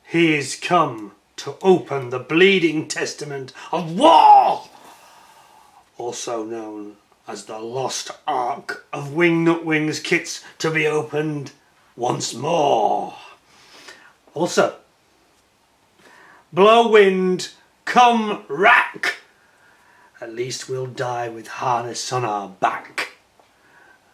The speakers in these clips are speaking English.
He is come to open the bleeding testament of war, also known as the lost ARK of Wingnut Wings kits to be opened once more. Also, blow wind, come rack. At least we'll die with harness on our back.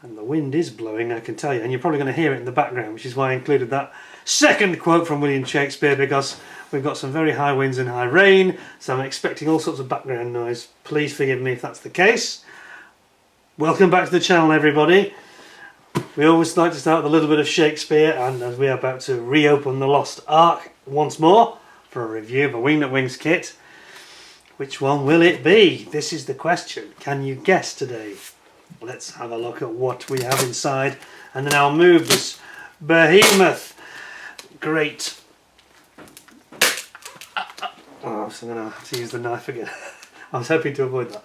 And the wind is blowing, I can tell you, and you're probably going to hear it in the background, which is why I included that second quote from William Shakespeare, because we've got some very high winds and high rain, so I'm expecting all sorts of background noise. Please forgive me if that's the case. Welcome back to the channel, everybody. We always like to start with a little bit of Shakespeare, and as we are about to reopen the Lost ARK once more for a review of a Wingnut Wings kit, which one will it be? This is the question. Can you guess today? Let's have a look at what we have inside, and then I'll move this behemoth. Great. Oh, so I'm going to have to use the knife again. I was hoping to avoid that.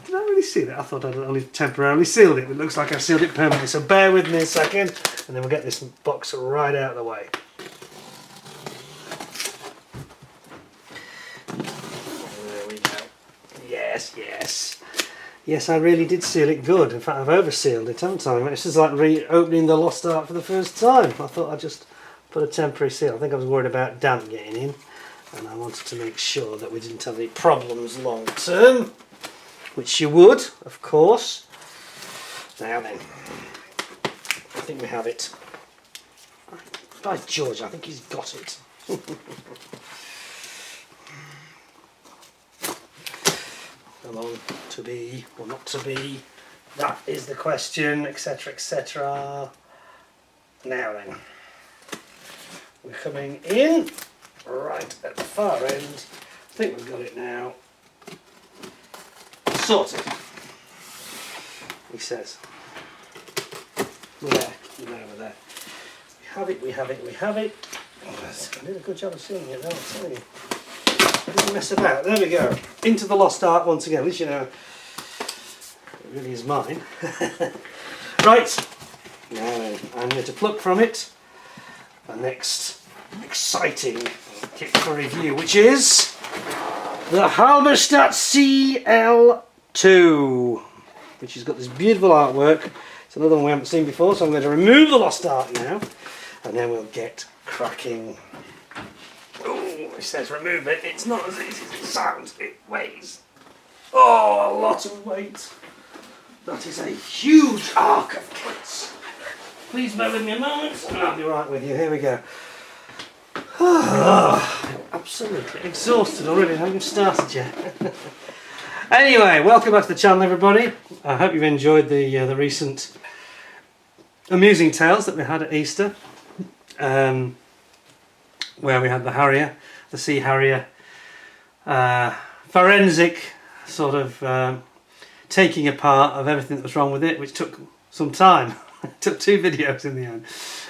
Did I really seal it? I thought I'd only temporarily sealed it, but it looks like I've sealed it permanently. So bear with me a second, and then we'll get this box right out of the way. There we go. Yes, yes. Yes, I really did seal it good. In fact, I've oversealed it, haven't I? It's just like reopening the Lost ARK for the first time. I thought I'd just put a temporary seal. I think I was worried about damp getting in, and I wanted to make sure that we didn't have any problems long term, which you would, of course. Now then, I think we have it. By George, I think he's got it. Come on, to be or not to be, that is the question, etc, etc. Now then, we're coming in right at the far end. I think we've got it now. Sorted, he says. We're there, we're over there. We have it, we have it, we have it. Oh, I did a good job of seeing it, though, I'll tell you. I didn't mess about. There we go. Into the Lost ARK once again. At least you know it really is mine. Right. Now I'm going to pluck from it the next exciting kit for review, which is the Halberstadt Cl.II, which has got this beautiful artwork. It's another one we haven't seen before, so I'm going to remove the Lost ARK now, and then we'll get cracking. It says remove it. It's not as easy as it sounds. It weighs, oh, a lot of weight. That is a huge ARK of kits. Please bear with me a moment and I'll be right with you. Here we go. Absolutely exhausted already. I haven't started yet. Anyway, welcome back to the channel, everybody. I hope you've enjoyed the recent amusing tales that we had at Easter. Where we had the Harrier, the Sea Harrier, forensic sort of taking apart of everything that was wrong with it, which took some time. It took 2 videos in the end.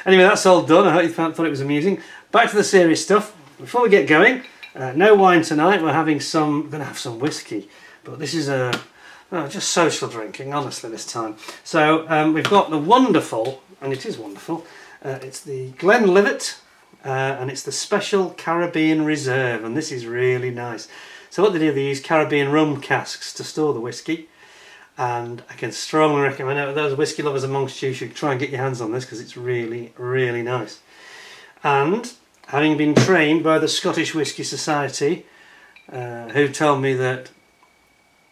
Anyway, that's all done. I hope you thought it was amusing. Back to the serious stuff. Before we get going, no wine tonight. We're going to have some whiskey, but this is just social drinking, honestly, this time. So we've got the wonderful, and it is wonderful. It's the Glenlivet. And it's the Special Caribbean Reserve, and this is really nice. So what they use Caribbean rum casks to store the whiskey, and I can strongly recommend those whiskey lovers amongst you should try and get your hands on this because it's really, really nice. And having been trained by the Scottish Whisky Society, who told me that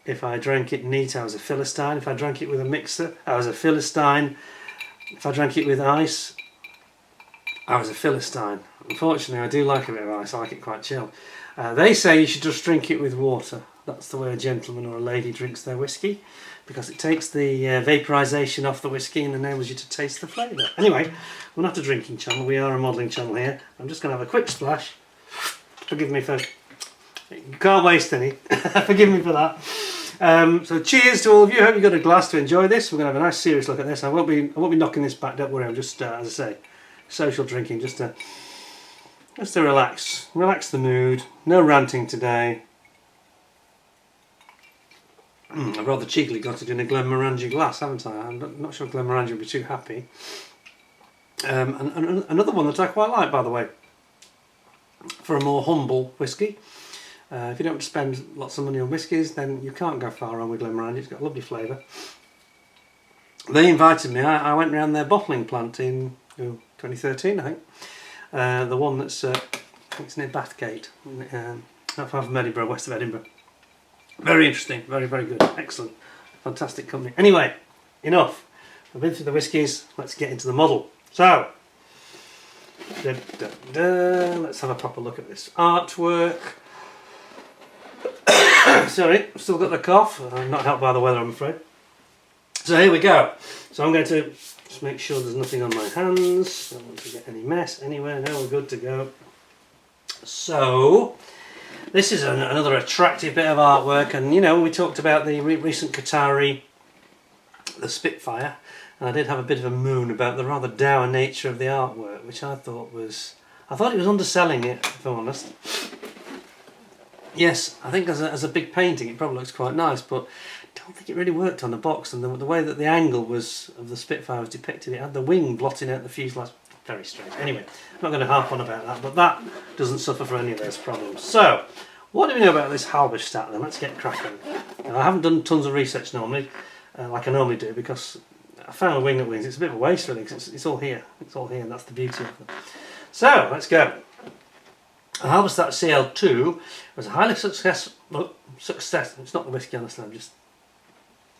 if I drank it neat I was a Philistine, if I drank it with a mixer I was a Philistine, if I drank it with ice I was a Philistine. Unfortunately, I do like a bit of ice. I like it quite chilled. They say you should just drink it with water. That's the way a gentleman or a lady drinks their whiskey, because it takes the vaporisation off the whiskey and enables you to taste the flavour. Anyway, we're not a drinking channel. We are a modelling channel here. I'm just going to have a quick splash. Forgive me for... You can't waste any. Forgive me for that. So cheers to all of you. I hope you got a glass to enjoy this. We're going to have a nice serious look at this. I won't be knocking this back. Don't worry. I'm just, as I say, social drinking, just to relax the mood. No ranting today. I've rather cheekily got it in a Glenmorangie glass, haven't I? I'm not sure Glenmorangie would be too happy. And another one that I quite like, by the way. for a more humble whisky. If you don't spend lots of money on whiskies, then you can't go far wrong with Glenmorangie. It's got a lovely flavour. They invited me. I went around their bottling plant in 2013, I think. The one that's I think it's near Bathgate, not far from Edinburgh, west of Edinburgh. Very interesting, very, very good, excellent, fantastic company. Anyway, enough. I've been through the whiskies. Let's get into the model. So, let's have a proper look at this artwork. Sorry, I've still got the cough. I'm not helped by the weather, I'm afraid. So here we go. So I'm going to just make sure there's nothing on my hands. Don't want to get any mess anywhere. No, we're good to go. So this is another attractive bit of artwork, and you know, we talked about the recent Qatari, the Spitfire, and I did have a bit of a moon about the rather dour nature of the artwork, which I thought it was underselling it, if I'm honest. Yes, I think as a big painting it probably looks quite nice, but I don't think it really worked on the box, and the way that the angle was of the Spitfire was depicted, it had the wing blotting out the fuselage. Very strange. Anyway, I'm not going to harp on about that, but that doesn't suffer from any of those problems. So, what do we know about this Halberstadt then? Let's get cracking. Now, I haven't done tons of research normally, like I normally do, because I found with Wingnut wings it's a bit of a waste really, because it's all here. It's all here, and that's the beauty of them. So, let's go. The Halberstadt Cl.II was a highly successful. It's not the whiskey, honestly.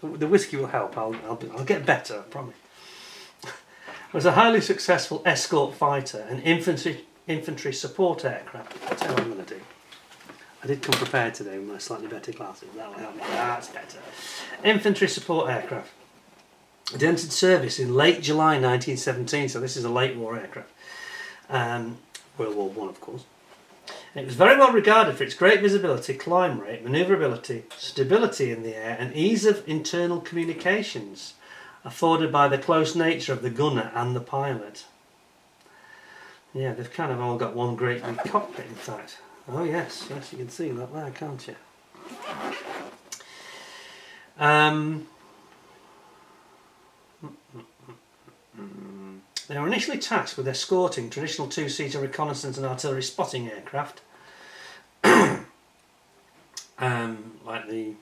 The whiskey will help. I'll get better, I promise. It was a highly successful escort fighter and infantry support aircraft. I'll tell you what I'm going to do. I did come prepared today with my slightly better glasses. That will help me. That's better. Infantry support aircraft. It entered service in late July 1917, so this is a late war aircraft. World War I, of course. And it was very well regarded for its great visibility, climb rate, manoeuvrability, stability in the air, and ease of internal communications afforded by the close nature of the gunner and the pilot. Yeah, they've kind of all got one great big cockpit, in fact. Oh yes, you can see that there, can't you? They were initially tasked with escorting traditional two-seater reconnaissance and artillery spotting aircraft, like the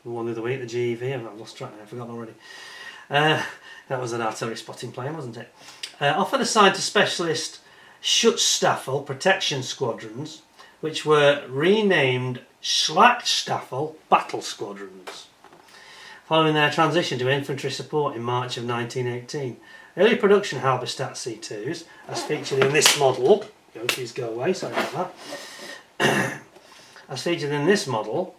one the other week, the GEV. I've lost track now, I've forgotten already. That was an artillery spotting plane, wasn't it? Often assigned to specialist Schutzstaffel protection squadrons, which were renamed Schlachtstaffel battle squadrons, following their transition to infantry support in March of 1918. Early production Halberstadt C2s, as featured in this model, please go away, sorry about that, as featured in this model,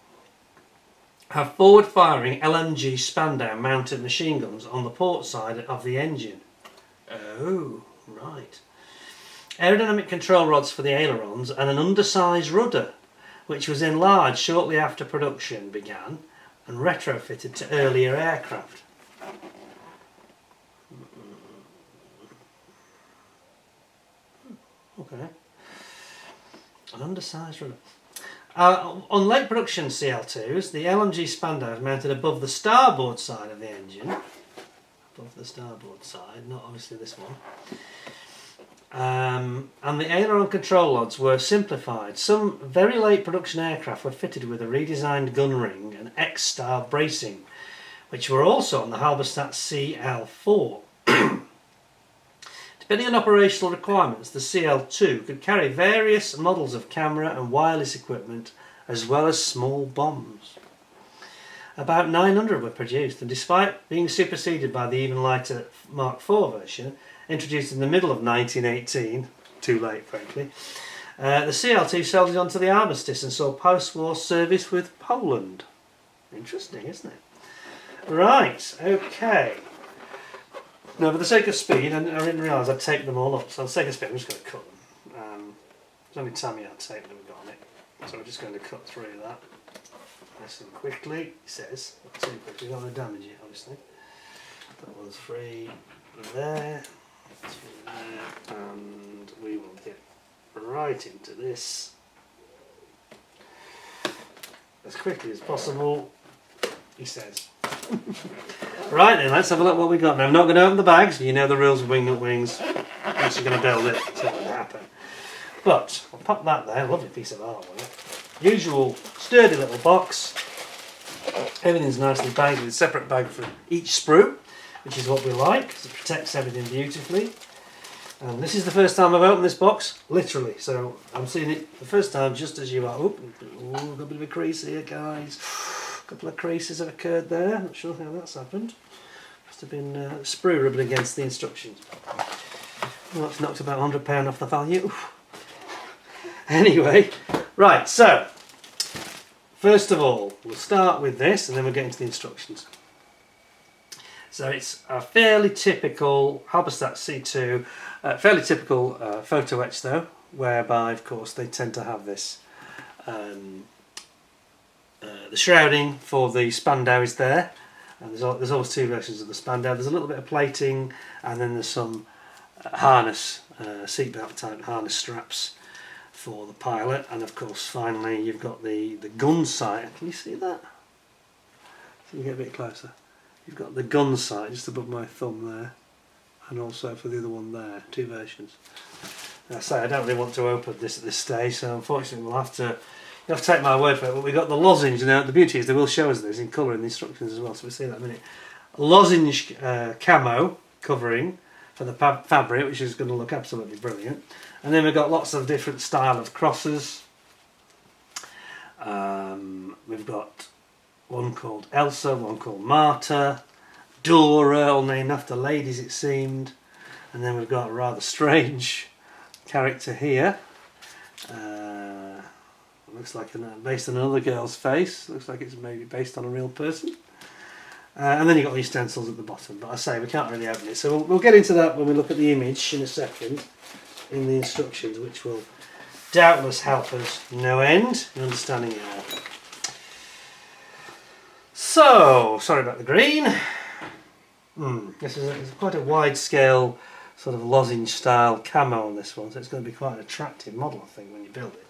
have forward-firing LMG Spandau mounted machine guns on the port side of the engine. Oh, right. Aerodynamic control rods for the ailerons and an undersized rudder, which was enlarged shortly after production began and retrofitted to earlier aircraft. Okay. An undersized rudder. On late production CL2s, the LMG Spandau is mounted above the starboard side of the engine. Above the starboard side, not obviously this one. And the aileron control rods were simplified. Some very late production aircraft were fitted with a redesigned gun ring and X-style bracing, which were also on the Halberstadt Cl.IV. Depending on operational requirements, the Cl.II could carry various models of camera and wireless equipment, as well as small bombs. About 900 were produced, and despite being superseded by the even lighter Mark IV version, introduced in the middle of 1918, too late frankly, the Cl.II soldiered onto the armistice and saw post-war service with Poland. Interesting, isn't it? Right, okay. Now, for the sake of speed, I didn't realise I'd taped them all up, so for the sake of speed I'm just going to cut them. There's only Tamiya tape that we've got on it, so we're just going to cut through that nice and quickly. It says, not too quickly, don't want to damage it obviously. That one's free there, and we will get right into this as quickly as possible, he says. Right then, let's have a look what we got. Now, I'm not going to open the bags, you know the rules of Wingnut wings. I'm actually going to build it, so it won't happen. But I'll pop that there, lovely piece of artwork. Usual sturdy little box. Everything's nicely bagged with a separate bag for each sprue, which is what we like because it protects everything beautifully. And this is the first time I've opened this box, literally. So I'm seeing it the first time just as you are. Oh, got a bit of a crease here, guys. A couple of creases have occurred there. Not sure how that's happened. Must have been sprue rubbing against the instructions. Well, that's knocked about £100 off the value. Anyway, right, so first of all, we'll start with this and then we'll get into the instructions. So it's a fairly typical Halberstadt Cl.II, fairly typical photo etch though, whereby of course they tend to have this, the shrouding for the spandau is there, and there's always two versions of the spandau. There's a little bit of plating and then there's some harness, seatbelt type harness straps for the pilot, and of course finally you've got the gun sight. Can you see that? Can you get a bit closer? You've got the gun sight just above my thumb there, and also for the other one there, two versions. And I say I don't really want to open this at this stage, so unfortunately you'll have to take my word for it. But we've got the lozenge, and the beauty is they will show us this in colour in the instructions as well, so we'll see that in a minute. Lozenge camo covering for the fabric, which is going to look absolutely brilliant. And then we've got lots of different style of crosses. We've got one called Elsa, one called Marta, Dora, all named after ladies it seemed. And then we've got a rather strange character here. Looks like based on another girl's face. Looks like it's maybe based on a real person. And then you've got these stencils at the bottom. But I say we can't really open it. So we'll get into that when we look at the image in a second, in the instructions, which will doubtless help us no end in understanding it all. So, sorry about the green. This is quite a wide scale sort of lozenge style camo on this one, so it's going to be quite an attractive model I think when you build it.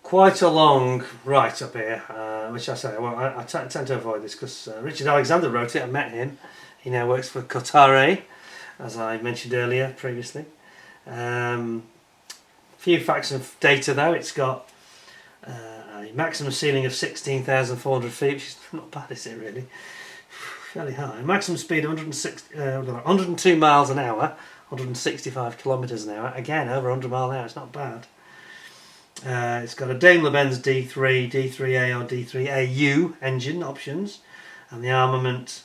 Quite a long write up here, which I say, well, I tend to avoid this because Richard Alexander wrote it. I met him. He now works for Cl.II, as I mentioned earlier previously. Few facts and data though. It's got a maximum ceiling of 16,400 feet, which is not bad, is it really? Fairly high. Maximum speed of 102 miles an hour, 165 kilometres an hour. Again, over 100 miles an hour. It's not bad. It's got a Daimler-Benz D3, D3A or D3AU engine options, and the armament.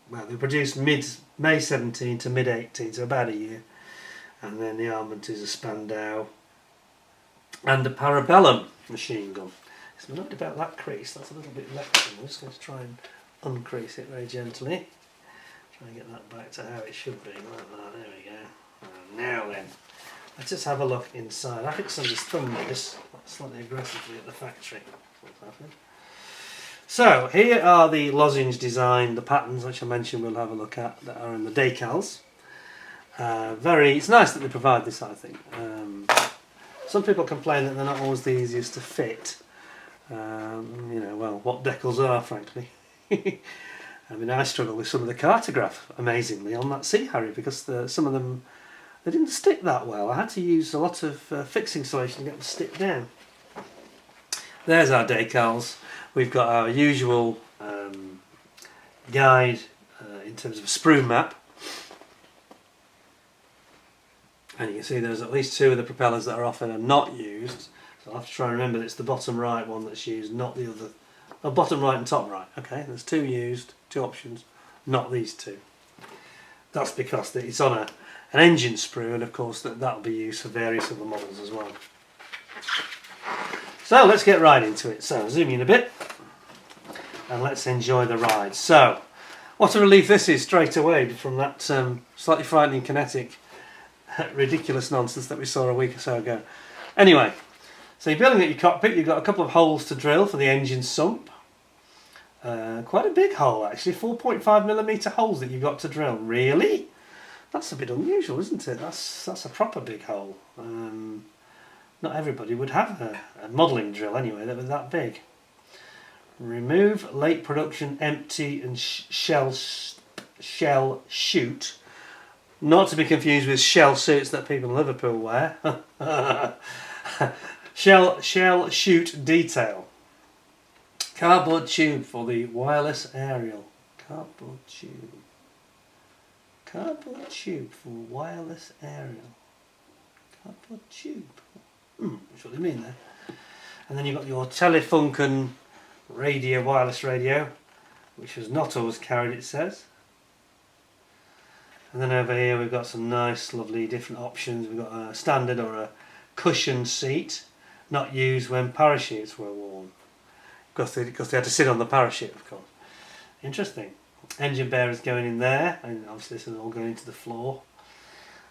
Well, they produced mid-May 17 to mid-18, so about a year. And then the armament is a Spandau and a Parabellum machine gun. So I'm not about that crease, that's a little bit left. I'm just going to try and uncrease it very gently. Try and get that back to how it should be, like that. There we go. And now then, let's just have a look inside. I think somebody's thumbed this slightly aggressively at the factory. That's what's happened. So here are the lozenge design, the patterns which I mentioned we'll have a look at, that are in the Decals. It's nice that they provide this, I think. Some people complain that they're not always the easiest to fit. You know, well, what Decals are, frankly. I mean, I struggle with some of the cartograph, amazingly, on that Sea Harrier because some of them, they didn't stick that well. I had to use a lot of fixing solution to get them to stick down. There's our Decals. We've got our usual guide in terms of a sprue map. And you can see there's at least two of the propellers that are often are not used. So I'll have to try and remember that it's the bottom right one that's used, not the other. Oh, bottom right and top right. Okay, there's two used, two options, not these two. That's because it's on an engine sprue, and of course that'll be used for various other models as well. So let's get right into it. So zoom in a bit and let's enjoy the ride. So what a relief this is straight away from that slightly frightening kinetic ridiculous nonsense that we saw a week or so ago. Anyway, so you're building at your cockpit. You've got a couple of holes to drill for the engine sump. Quite a big hole actually, 4.5mm holes that you've got to drill. Really? That's a bit unusual, isn't it? That's a proper big hole. Not everybody would have a modelling drill anyway that was that big. Remove late production empty and shell chute Not to be confused with shell suits that people in Liverpool wear. shell chute detail. Cardboard tube for the wireless aerial. Cardboard tube. Cardboard tube for wireless aerial. Cardboard tube. That's what they mean there. And then you've got your Telefunken radio, wireless radio, which was not always carried, it says. And then over here we've got some nice, lovely different options. We've got a standard or a cushion seat, not used when parachutes were worn. Because they had to sit on the parachute, of course. Interesting. Engine bearers going in there, and obviously this is all going into the floor.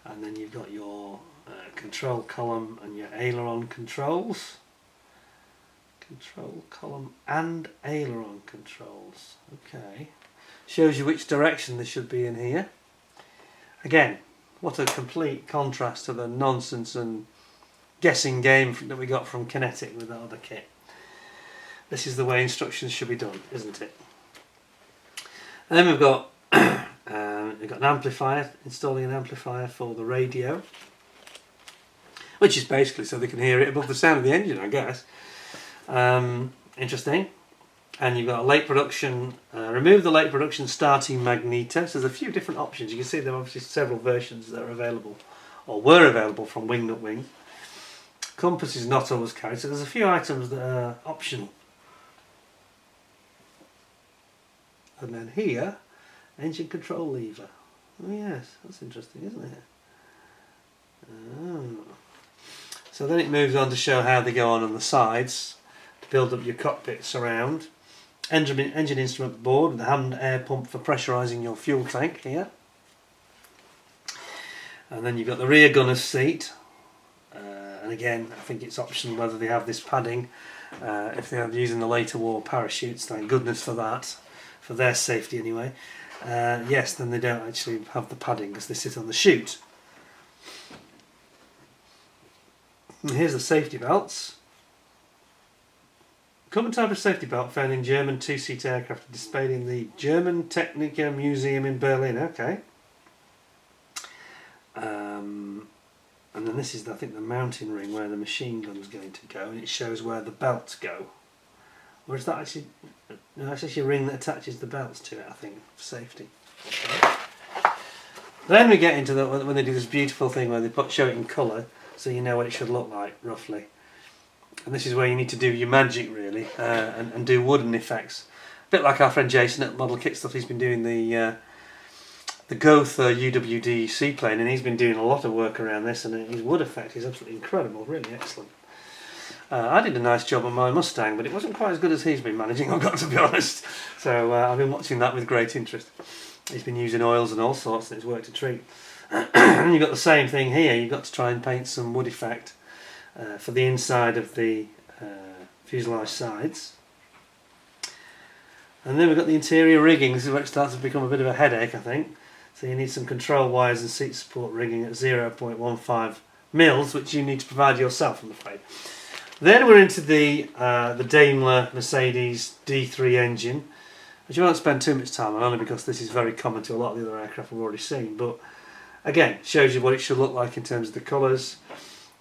And then you've got your control column and your aileron controls. Control column and aileron controls. Okay. Shows you which direction they should be in here. Again, what a complete contrast to the nonsense and guessing game that we got from Kinetics with that other kit. This is the way instructions should be done, isn't it? And then we've got an amplifier, installing an amplifier for the radio, which is basically so they can hear it above the sound of the engine, I guess. Interesting. And you've got a late production, remove the late production starting magneto. So there's a few different options. You can see there are obviously several versions that are available, or were available from Wingnut Wing. Compass is not always carried, so there's a few items that are optional. And then here, engine control lever. Oh yes, that's interesting, isn't it? Oh. So then it moves on to show how they go on the sides to build up your cockpit surround. Engine instrument board with a hand air pump for pressurising your fuel tank here. And then you've got the rear gunner's seat. And again, I think it's optional whether they have this padding. If they are using the later war parachutes, thank goodness for that. For their safety anyway. Yes, then they don't actually have the padding because they sit on the chute. And here's the safety belts. Common type of safety belt found in German two-seat aircraft displayed in the German Techniker Museum in Berlin. Okay. And then this is, I think, the mounting ring where the machine gun's going to go, and it shows where the belts go. Or is that actually... No, it's actually a ring that attaches the belts to it, I think, for safety. Okay. Then we get into when they do this beautiful thing where they show it in colour, so you know what it should look like, roughly. And this is where you need to do your magic, really, and do wooden effects. A bit like our friend Jason at Model Kit Stuff, he's been doing the Gotha UWD seaplane, and he's been doing a lot of work around this, and his wood effect is absolutely incredible, really excellent. I did a nice job on my Mustang, but it wasn't quite as good as he's been managing, I've got to be honest. So I've been watching that with great interest. He's been using oils and all sorts, and it's worked a treat. And you've got the same thing here, you've got to try and paint some wood effect for the inside of the fuselage sides. And then we've got the interior rigging. This is where it starts to become a bit of a headache, I think. So you need some control wires and seat support rigging at 0.15 mils, which you need to provide yourself, I'm afraid. Then we're into the Daimler Mercedes D3 engine, which I won't spend too much time on, only because this is very common to a lot of the other aircraft we've already seen. But again, shows you what it should look like in terms of the colours.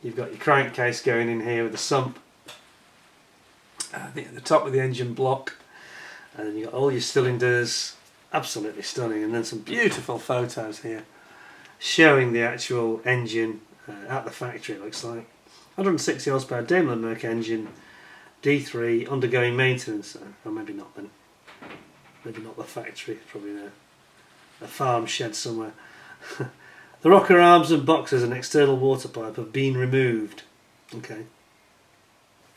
You've got your crankcase going in here with the sump. At the top with the engine block. And then you've got all your cylinders. Absolutely stunning. And then some beautiful photos here showing the actual engine at the factory, it looks like. 160 horsepower Daimler Merc engine, D3, undergoing maintenance. Or maybe not then. Maybe not the factory, probably a farm shed somewhere. The rocker arms and boxes and external water pipe have been removed. Okay.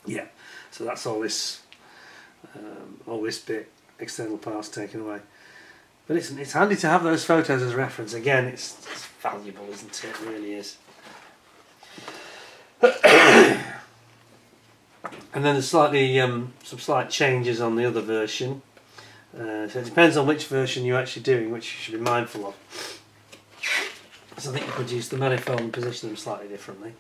Yeah, so that's all this bit, external parts taken away. But it's handy to have those photos as reference. Again, it's valuable, isn't it? It really is. And then there's some slight changes on the other version. So it depends on which version you're actually doing, which you should be mindful of. So I think you produce the manifold and position them slightly differently.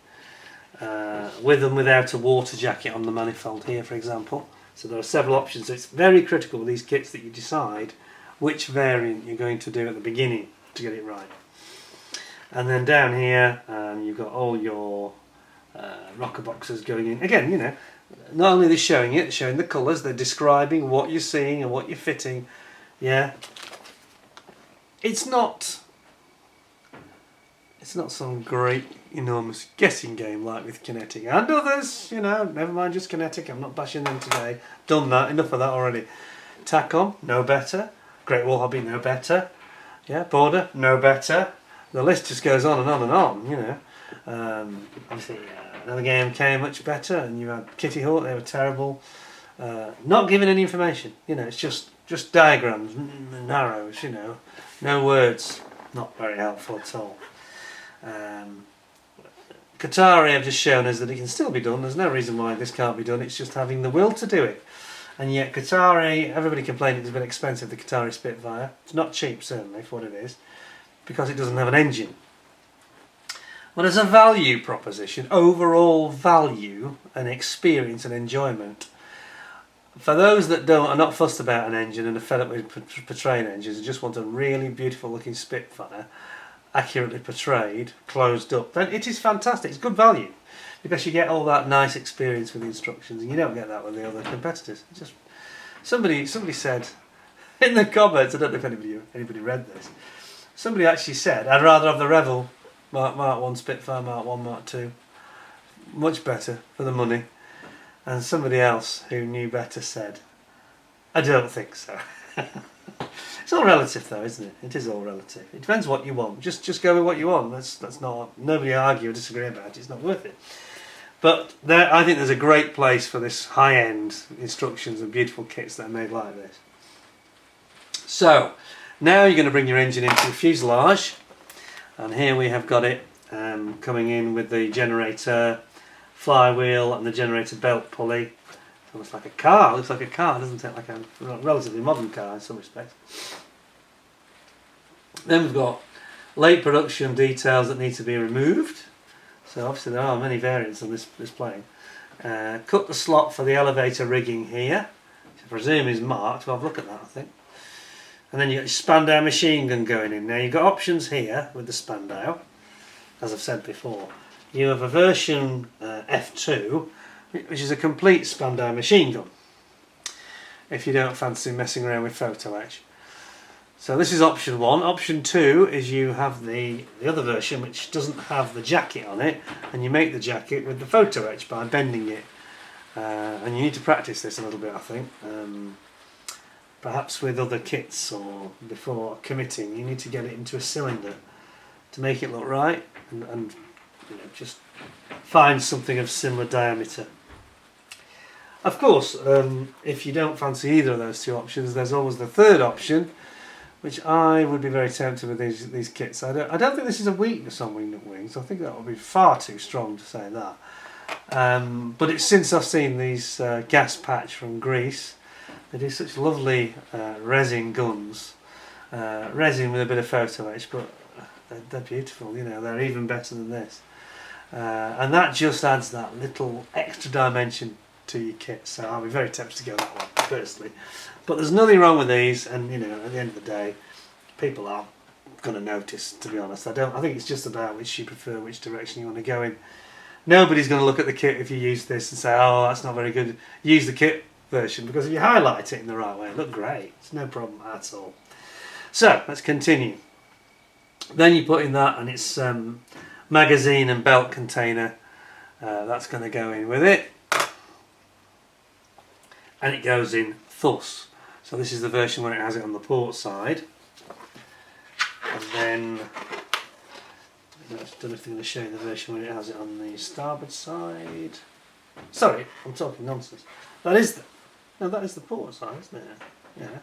With and without a water jacket on the manifold here, for example. So there are several options. So it's very critical with these kits that you decide which variant you're going to do at the beginning to get it right. And then down here you've got all your rocker boxes going in. Again, you know, not only are they showing it, they're showing the colours, they're describing what you're seeing and what you're fitting. Yeah. It's not some great, enormous guessing game like with Kinetic and others, you know, never mind just Kinetic, I'm not bashing them today. Done that, enough of that already. Tacom, no better. Great Wall Hobby, no better. Yeah, Border, no better. The list just goes on and on and on, you know. Obviously, another game came much better, and you had Kitty Hawk, they were terrible. Not giving any information, you know, it's just diagrams and arrows, you know. No words, not very helpful at all. Qatari have just shown us that it can still be done. There's no reason why this can't be done. It's just having the will to do it. And yet Qatari, everybody complained it's a bit expensive, the Qatari Spitfire. It's not cheap, certainly, for what it is, because it doesn't have an engine. But as a value proposition, overall value and experience and enjoyment, for those that are not fussed about an engine and are fed up with portraying engines and just want a really beautiful looking Spitfire, accurately portrayed, closed up, then it is fantastic. It's good value because you get all that nice experience with the instructions, and you don't get that with the other competitors. It's just somebody said in the comments, I don't know if anybody read this. Somebody actually said, "I'd rather have the Revel Mark 1 Spitfire, Mark 1, Mark 2, much better for the money." And somebody else who knew better said, "I don't think so." It's all relative though, isn't it? It is all relative. It depends what you want. Just go with what you want. That's not, nobody argue or disagree about it. It's not worth it. But I think there's a great place for this high-end instructions and beautiful kits that are made like this. So now you're going to bring your engine into the fuselage, and here we have got it coming in with the generator flywheel and the generator belt pulley. Looks like a car. Looks like a car, doesn't it? Like a relatively modern car in some respects. Then we've got late production details that need to be removed. So obviously there are many variants on this plane. Cut the slot for the elevator rigging here, which I presume is marked. Well, have a look at that, I think. And then you've got your Spandau machine gun going in. Now you've got options here with the Spandau, as I've said before. You have a version F2, which is a complete Spandau machine gun, if you don't fancy messing around with photo etch. So this is option 1. Option 2 is you have the other version which doesn't have the jacket on it, and you make the jacket with the photo etch by bending it. And you need to practice this a little bit, I think. Perhaps with other kits, or before committing, you need to get it into a cylinder to make it look right, and you know, just find something of similar diameter. Of course, if you don't fancy either of those two options, there's always the third option, which I would be very tempted with these kits. I don't think this is a weakness on Wingnut wings. I think that would be far too strong to say that. But it's since I've seen these gas patch from Greece. They do such lovely resin guns, resin with a bit of photo etch, but they're beautiful. You know, they're even better than this, and that just adds that little extra dimension to your kit. So I'll be very tempted to go that one personally. But there's nothing wrong with these, and you know, at the end of the day, people are going to notice. To be honest, I think it's just about which you prefer, which direction you want to go in. Nobody's going to look at the kit if you use this and say, "Oh, that's not very good." Use the kit version, because if you highlight it in the right way, it looks great. It's no problem at all. So let's continue. Then you put in that, and it's magazine and belt container. That's going to go in with it, and it goes in thus. So this is the version where it has it on the port side, and then I don't know if they're going to show you the version where it has it on the starboard side. Sorry, I'm talking nonsense. That is the port side, isn't it? Yeah.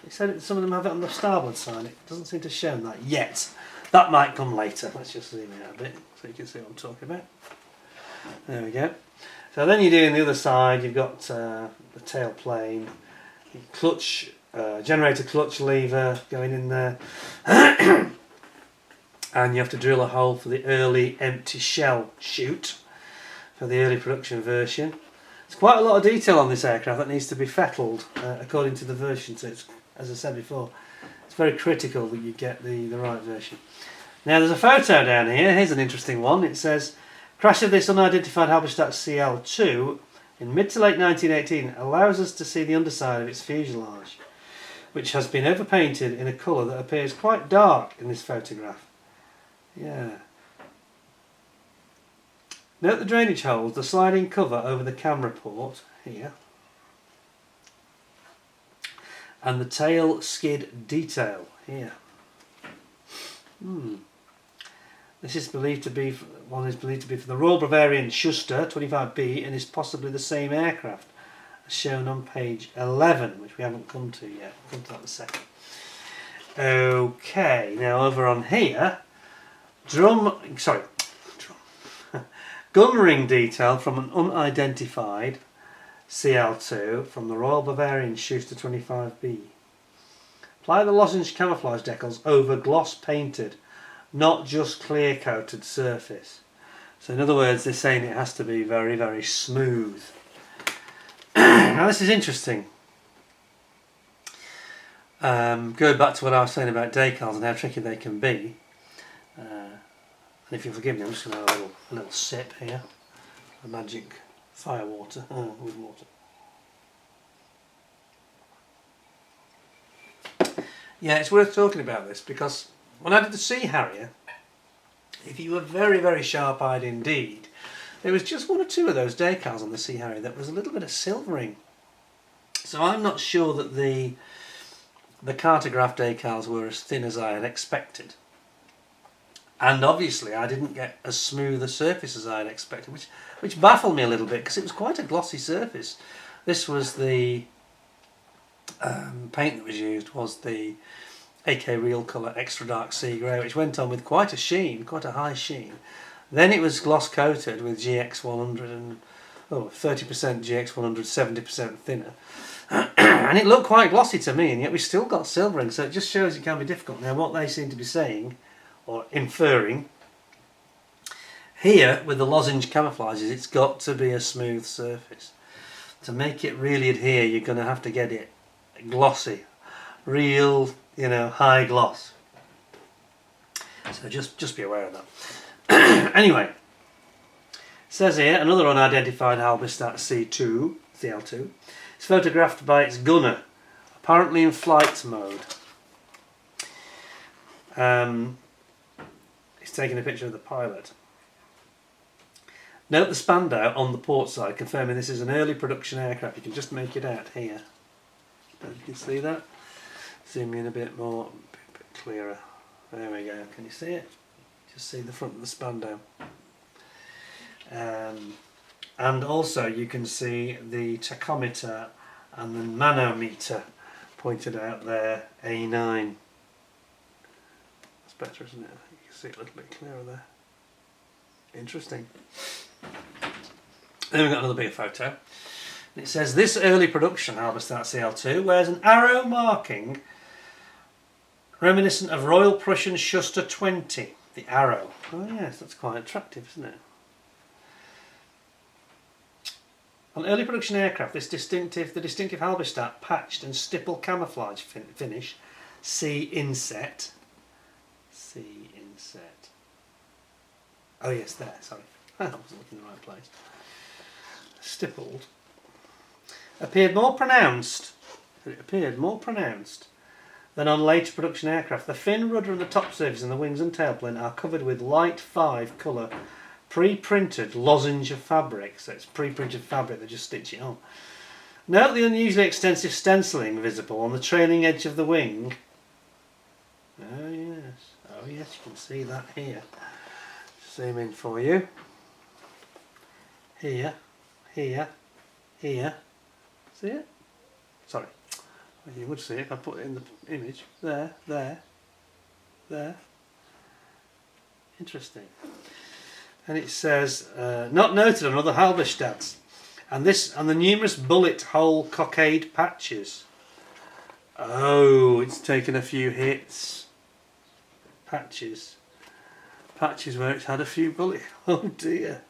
It said some of them have it on the starboard side. It doesn't seem to show that yet. That might come later. Let's just zoom out a bit so you can see what I'm talking about. There we go. So then you're doing the other side. You've got the tail plane, clutch, generator clutch lever going in there, and you have to drill a hole for the early empty shell chute for the early production version. There's quite a lot of detail on this aircraft that needs to be fettled according to the version. So it's, as I said before, it's very critical that you get the right version. Now there's a photo down here. Here's an interesting one. It says, crash of this unidentified Halberstadt Cl.II in mid to late 1918 allows us to see the underside of its fuselage, which has been overpainted in a colour that appears quite dark in this photograph. Yeah. Note the drainage holes, the sliding cover over the camera port here, and the tail skid detail here. This is believed to be for the Royal Bavarian Schuster 25B and is possibly the same aircraft as shown on page 11, which we haven't come to yet. We'll come to that in a second. Okay, now over on here, gun ring detail from an unidentified Cl.II from the Royal Bavarian Schuster 25B. Apply the lozenge camouflage decals over gloss painted, not just clear coated surface. So in other words, they're saying it has to be very, very smooth. Now this is interesting. Going back to what I was saying about decals and how tricky they can be. And if you forgive me, I'm just going to have a little sip here. A magic fire water with water. Yeah, it's worth talking about this because when I did the Sea Harrier, if you were very, very sharp-eyed indeed, there was just one or two of those decals on the Sea Harrier that was a little bit of silvering. So I'm not sure that the cartograph decals were as thin as I had expected. And obviously I didn't get as smooth a surface as I had expected, which baffled me a little bit because it was quite a glossy surface. This was the paint that was used was the AK Real Colour Extra Dark Sea Grey, which went on with quite a sheen, quite a high sheen. Then it was gloss coated with GX100 and 30% GX100, 70% thinner. And it looked quite glossy to me, and yet we still got silvering, so it just shows it can be difficult. Now what they seem to be saying, or inferring, here with the lozenge camouflages, it's got to be a smooth surface. To make it really adhere, you're going to have to get it glossy, real, high gloss. So just be aware of that. Anyway, it says here another unidentified Halberstadt Cl.II. It's photographed by its gunner, apparently in flight mode. He's taking a picture of the pilot. Note the spandau on the port side, confirming this is an early production aircraft. You can just make it out here. You can see that. Zoom in a bit more, a bit clearer. There we go. Can you see it? Just see the front of the spandau. And also you can see the tachometer and the manometer pointed out there, A9. That's better, isn't it? You can see it a little bit clearer there. Interesting. Then we've got another bigger photo. It says, this early production Halberstadt Cl.II wears an arrow marking reminiscent of Royal Prussian Schuster 20. The arrow. Oh yes, that's quite attractive, isn't it? On early production aircraft, the distinctive Halberstadt patched and stipple camouflage finish, C inset. Oh yes, there, sorry. I wasn't looking in the right place. Stippled. Appeared more pronounced than on later production aircraft. The fin, rudder and the top surface and the wings and tailplane are covered with light 5 colour pre-printed lozenge of fabric. So it's pre-printed fabric, they just stitch it on. Note the unusually extensive stenciling visible on the trailing edge of the wing. Oh yes, you can see that here. Zoom in for you. Here. See it? Sorry. You would see it if I put it in the image. There. Interesting. And it says, not noted on other Halberstadts. And the numerous bullet hole cockade patches. Oh, it's taken a few hits. Patches where it's had a few bullet. Oh dear.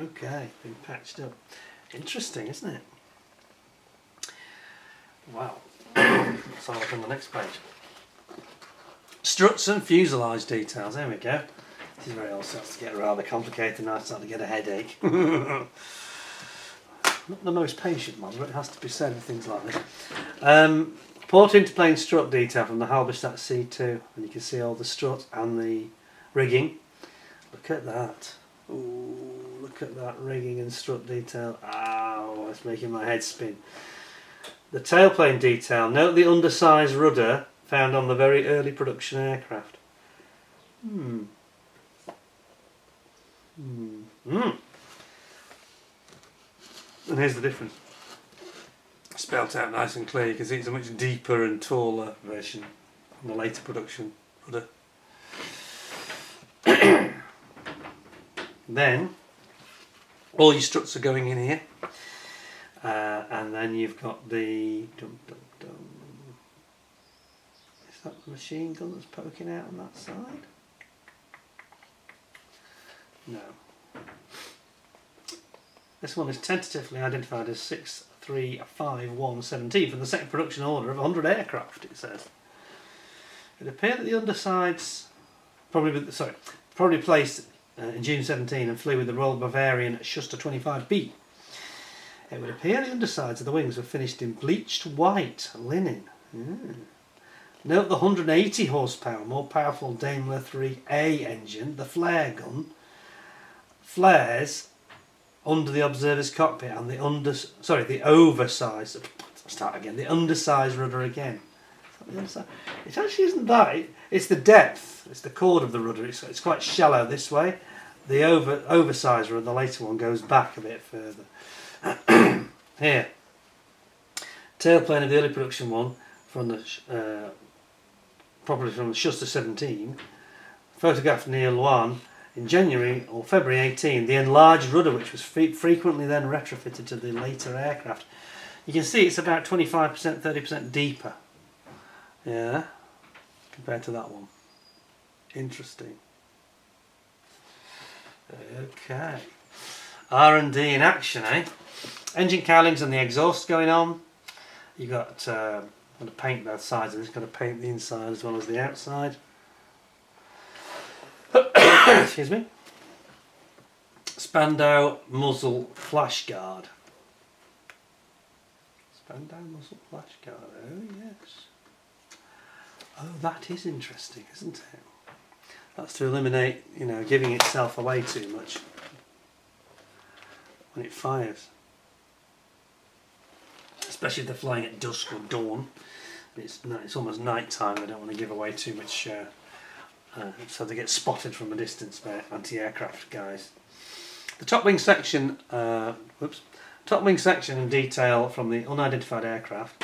Okay, been patched up. Interesting, isn't it? Wow. Let's have a look on the next page. Struts and fuselage details. There we go. This is where it all starts to get rather complicated and I start to get a headache. Not the most patient man, but it has to be said with things like this. Port interplane strut detail from the Halberstadt Cl.II, and you can see all the strut and the rigging. Look at that. Ooh, look at that rigging and strut detail. Ow, it's making my head spin. The tailplane detail. Note the undersized rudder found on the very early production aircraft. And here's the difference. Spelt out nice and clear. You can see it's a much deeper and taller version on the later production rudder. Then all your struts are going in here, and then you've got the is that the machine gun that's poking out on that side? No. This one is tentatively identified as 635117 from the second production order of 100 aircraft, it says. It appeared that the undersides probably placed in June 17 and flew with the Royal Bavarian Schuster 25B. It would appear the undersides of the wings were finished in bleached white linen. Note the 180 horsepower, more powerful Daimler 3A engine, the flare gun, flares under the observer's cockpit and the oversized. The undersized rudder again. It actually isn't that. It's the depth. It's the chord of the rudder. It's quite shallow this way. The oversized rudder, the later one, goes back a bit further. Here, tailplane of the early production one from the probably from the Schuster 17, photographed near Luan in January or February 18. The enlarged rudder, which was frequently then retrofitted to the later aircraft. You can see it's about 25%, 30% deeper. Yeah, compared to that one. Interesting. Okay. R&D in action, eh? Engine cowlings and the exhaust going on. You've got to paint both sides, and it's got to paint the inside as well as the outside. Excuse me. Spandau muzzle flash guard. Spandau muzzle flash guard. Oh yes. Oh, that is interesting, isn't it? That's to eliminate, giving itself away too much when it fires. Especially if they're flying at dusk or dawn. It's almost night time. They don't want to give away too much, so they get spotted from a distance by anti-aircraft guys. The top wing section, top wing section and detail from the unidentified aircraft.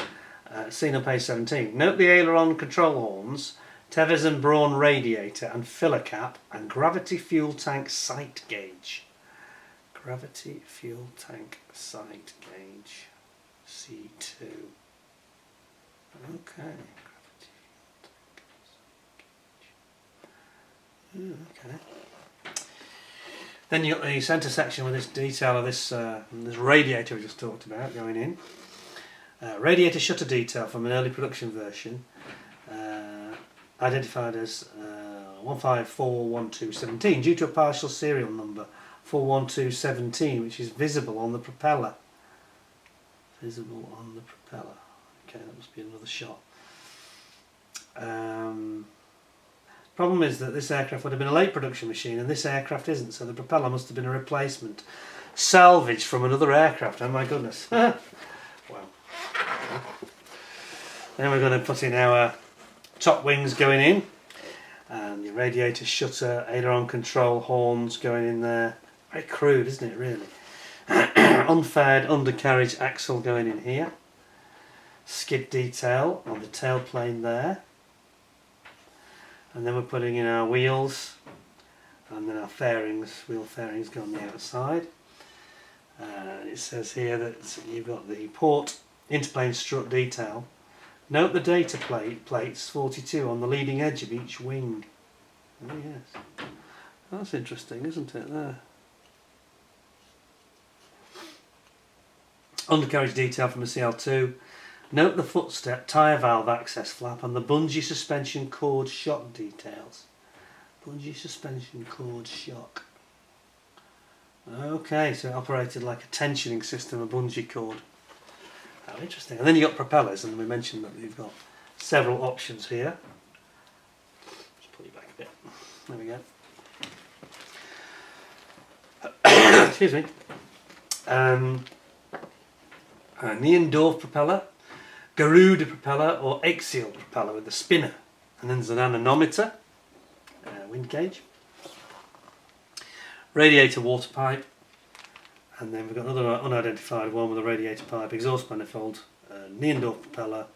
Seen on page 17. Note the aileron control horns, Tevez and Braun radiator and filler cap, and gravity fuel tank sight gauge. Gravity fuel tank sight gauge. C2. Okay. Okay. Then you got the centre section with this detail of this radiator we just talked about going in. Radiator shutter detail from an early production version, identified as 1541217 due to a partial serial number 41217, which is visible on the propeller. Visible on the propeller. Okay, that must be another shot. Problem is that this aircraft would have been a late production machine and this aircraft isn't, so the propeller must have been a replacement. Salvaged from another aircraft, oh my goodness. Well. Then we're going to put in our top wings going in, and the radiator shutter, aileron control horns going in there. Very crude, isn't it, really? Unfaired undercarriage axle going in here. Skid detail on the tailplane there. And then we're putting in our wheels, and then our fairings, wheel fairings go on the outside. It says here that you've got the port interplane strut detail. Note the data plates 42 on the leading edge of each wing. Oh yes, that's interesting, isn't it? There. Undercarriage detail from the Cl.II. Note the footstep, tyre valve access flap and the bungee suspension cord shock details. Bungee suspension cord shock. Okay, so it operated like a tensioning system, a bungee cord. How interesting. And then you've got propellers, and we mentioned that you've got several options here. Just pull you back a bit. There we go. Excuse me. A Niendorf propeller, Garuda propeller, or axial propeller with a spinner. And then there's an anemometer, wind gauge, radiator water pipe, and then we've got another unidentified one with a radiator pipe, exhaust manifold, Niendorf propeller,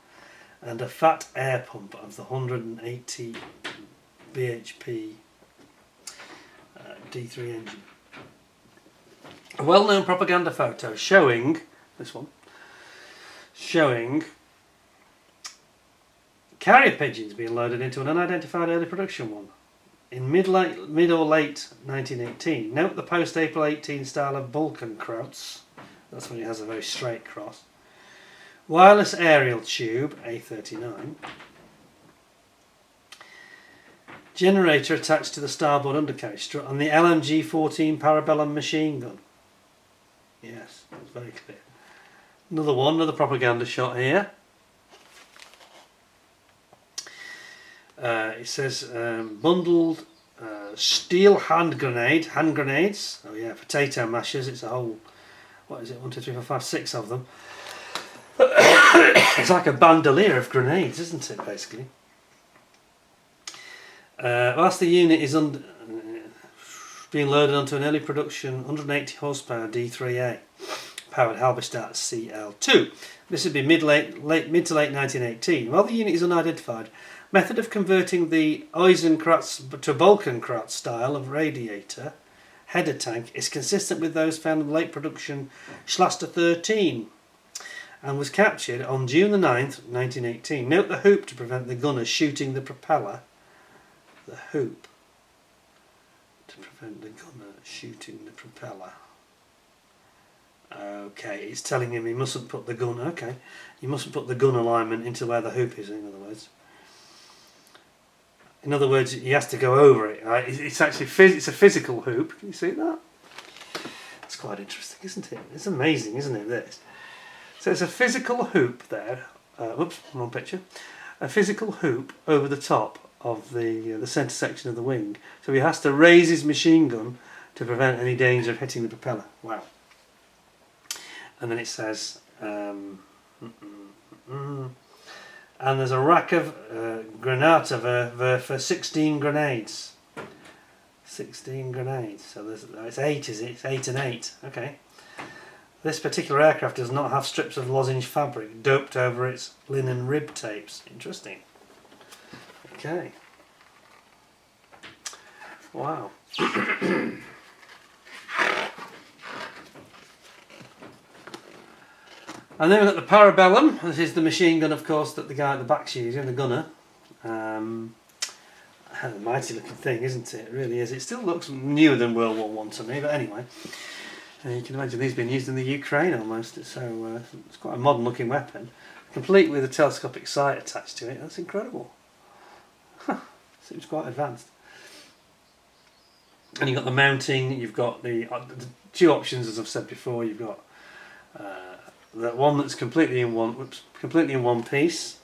and a fat air pump of the 180 bhp D3 engine. A well-known propaganda photo showing this one, showing carrier pigeons being loaded into an unidentified early production one in mid or late 1918. Note the post-April 18 style of Balkenkreuts. That's when it has a very straight cross. Wireless aerial tube, A39. Generator attached to the starboard undercarriage strut and the LMG 14 Parabellum machine gun. Yes, that's very clear. Another one, another propaganda shot here. It says bundled steel hand grenades. Oh yeah, potato mashers. It's a whole, what is it, 1, 2, 3, 4, 5, 6 of them. It's like a bandolier of grenades, isn't it, basically? Whilst the unit is being loaded onto an early production 180 horsepower D3A powered Halberstadt Cl.II. This would be mid to late 1918. While the unit is unidentified, method of converting the Eisenkreuz to Balkenkreuz style of radiator header tank is consistent with those found in the late production Schlaster 13 and was captured on June the 9th, 1918. Note the hoop to prevent the gunner shooting the propeller. The hoop to prevent the gunner shooting the propeller. Okay, it's telling him he mustn't put the gun. Okay, you mustn't put the gun alignment into where the hoop is. In other words, he has to go over it. Right? It's actually it's a physical hoop. Can you see that? It's quite interesting, isn't it? It's amazing, isn't it? This. So it's a physical hoop there. Whoops, wrong picture. A physical hoop over the top of the centre section of the wing. So he has to raise his machine gun to prevent any danger of hitting the propeller. Wow. And then it says, and there's a rack of Granata for 16 grenades. 16 grenades. So it's 8, is it? It's 8 and 8. Okay. This particular aircraft does not have strips of lozenge fabric doped over its linen rib tapes. Interesting. Okay. Wow. And then we've got the Parabellum. This is the machine gun, of course, that the guy at the back's using, the gunner. A mighty looking thing, isn't it? It really is. It still looks newer than World War I to me, but anyway. You can imagine these being used in the Ukraine almost. So it's quite a modern looking weapon, complete with a telescopic sight attached to it. That's incredible. Seems quite advanced. And you've got the mounting. You've got the two options, as I've said before. You've got that one that's completely in one piece.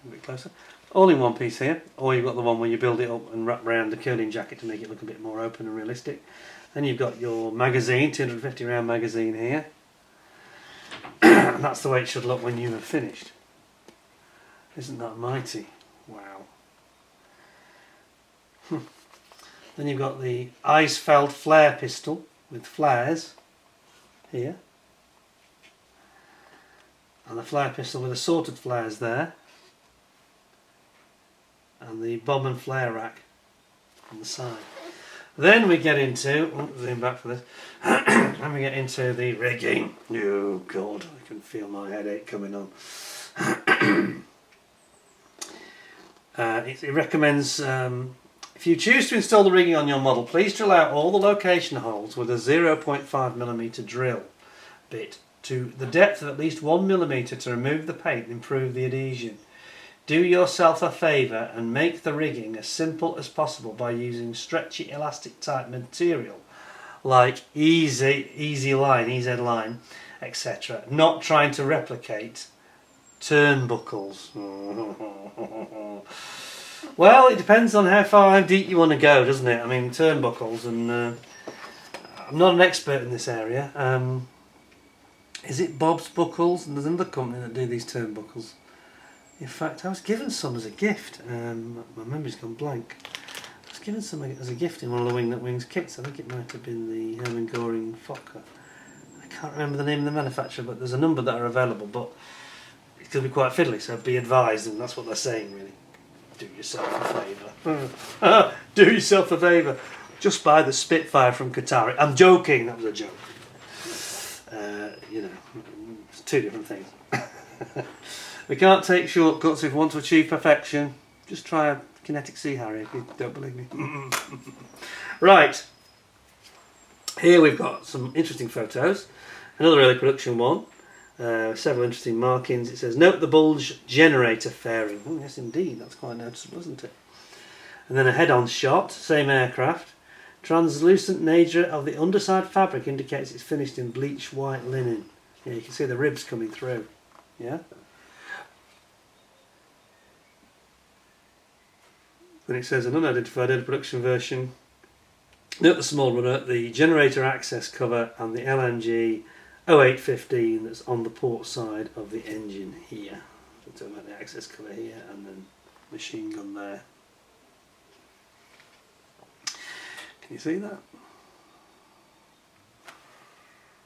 A bit closer. All in one piece here, or you've got the one where you build it up and wrap around the curling jacket to make it look a bit more open and realistic. Then you've got your magazine, 250 round magazine here. And that's the way it should look when you have finished. Isn't that mighty? Wow. Then you've got the Eisfeld flare pistol with flares here. And the flare pistol with assorted flares there. And the bomb and flare rack on the side. Then we get into, zoom back for this, and we get into the rigging. Oh God, I can feel my headache coming on. It recommends, if you choose to install the rigging on your model, please drill out all the location holes with a 0.5mm drill bit to the depth of at least 1mm to remove the paint and improve the adhesion. Do yourself a favour and make the rigging as simple as possible by using stretchy elastic type material like easy line, EZ line, etc. Not trying to replicate turnbuckles. Well, it depends on how deep you want to go, doesn't it? I mean, turnbuckles, and I'm not an expert in this area. Is it Bob's Buckles? And there's another company that do these turnbuckles. In fact, I was given some as a gift. My memory's gone blank. I was given some as a gift in one of the Wingnut Wings kits. I think it might have been the Herman Goring Fokker. I can't remember the name of the manufacturer, but there's a number that are available. But it could be quite fiddly, so be advised, and that's what they're saying, really. Do yourself a favour. Do yourself a favour. Just buy the Spitfire from Qatari. I'm joking, that was a joke. You know, it's two different things. We can't take shortcuts if we want to achieve perfection. Just try a Kinetic Sea Harrier if you don't believe me. Right, here we've got some interesting photos. Another early production one. Several interesting markings. It says, note the bulge generator fairing. Oh yes indeed, that's quite noticeable, isn't it? And then a head-on shot, same aircraft. Translucent nature of the underside fabric indicates it's finished in bleached white linen. Yeah, you can see the ribs coming through. Yeah. Then it says an unidentified early production version. Note the small runner, the generator access cover, and the LNG 0815 that's on the port side of the engine here. So talking about the access cover here, and then machine gun there. Can you see that?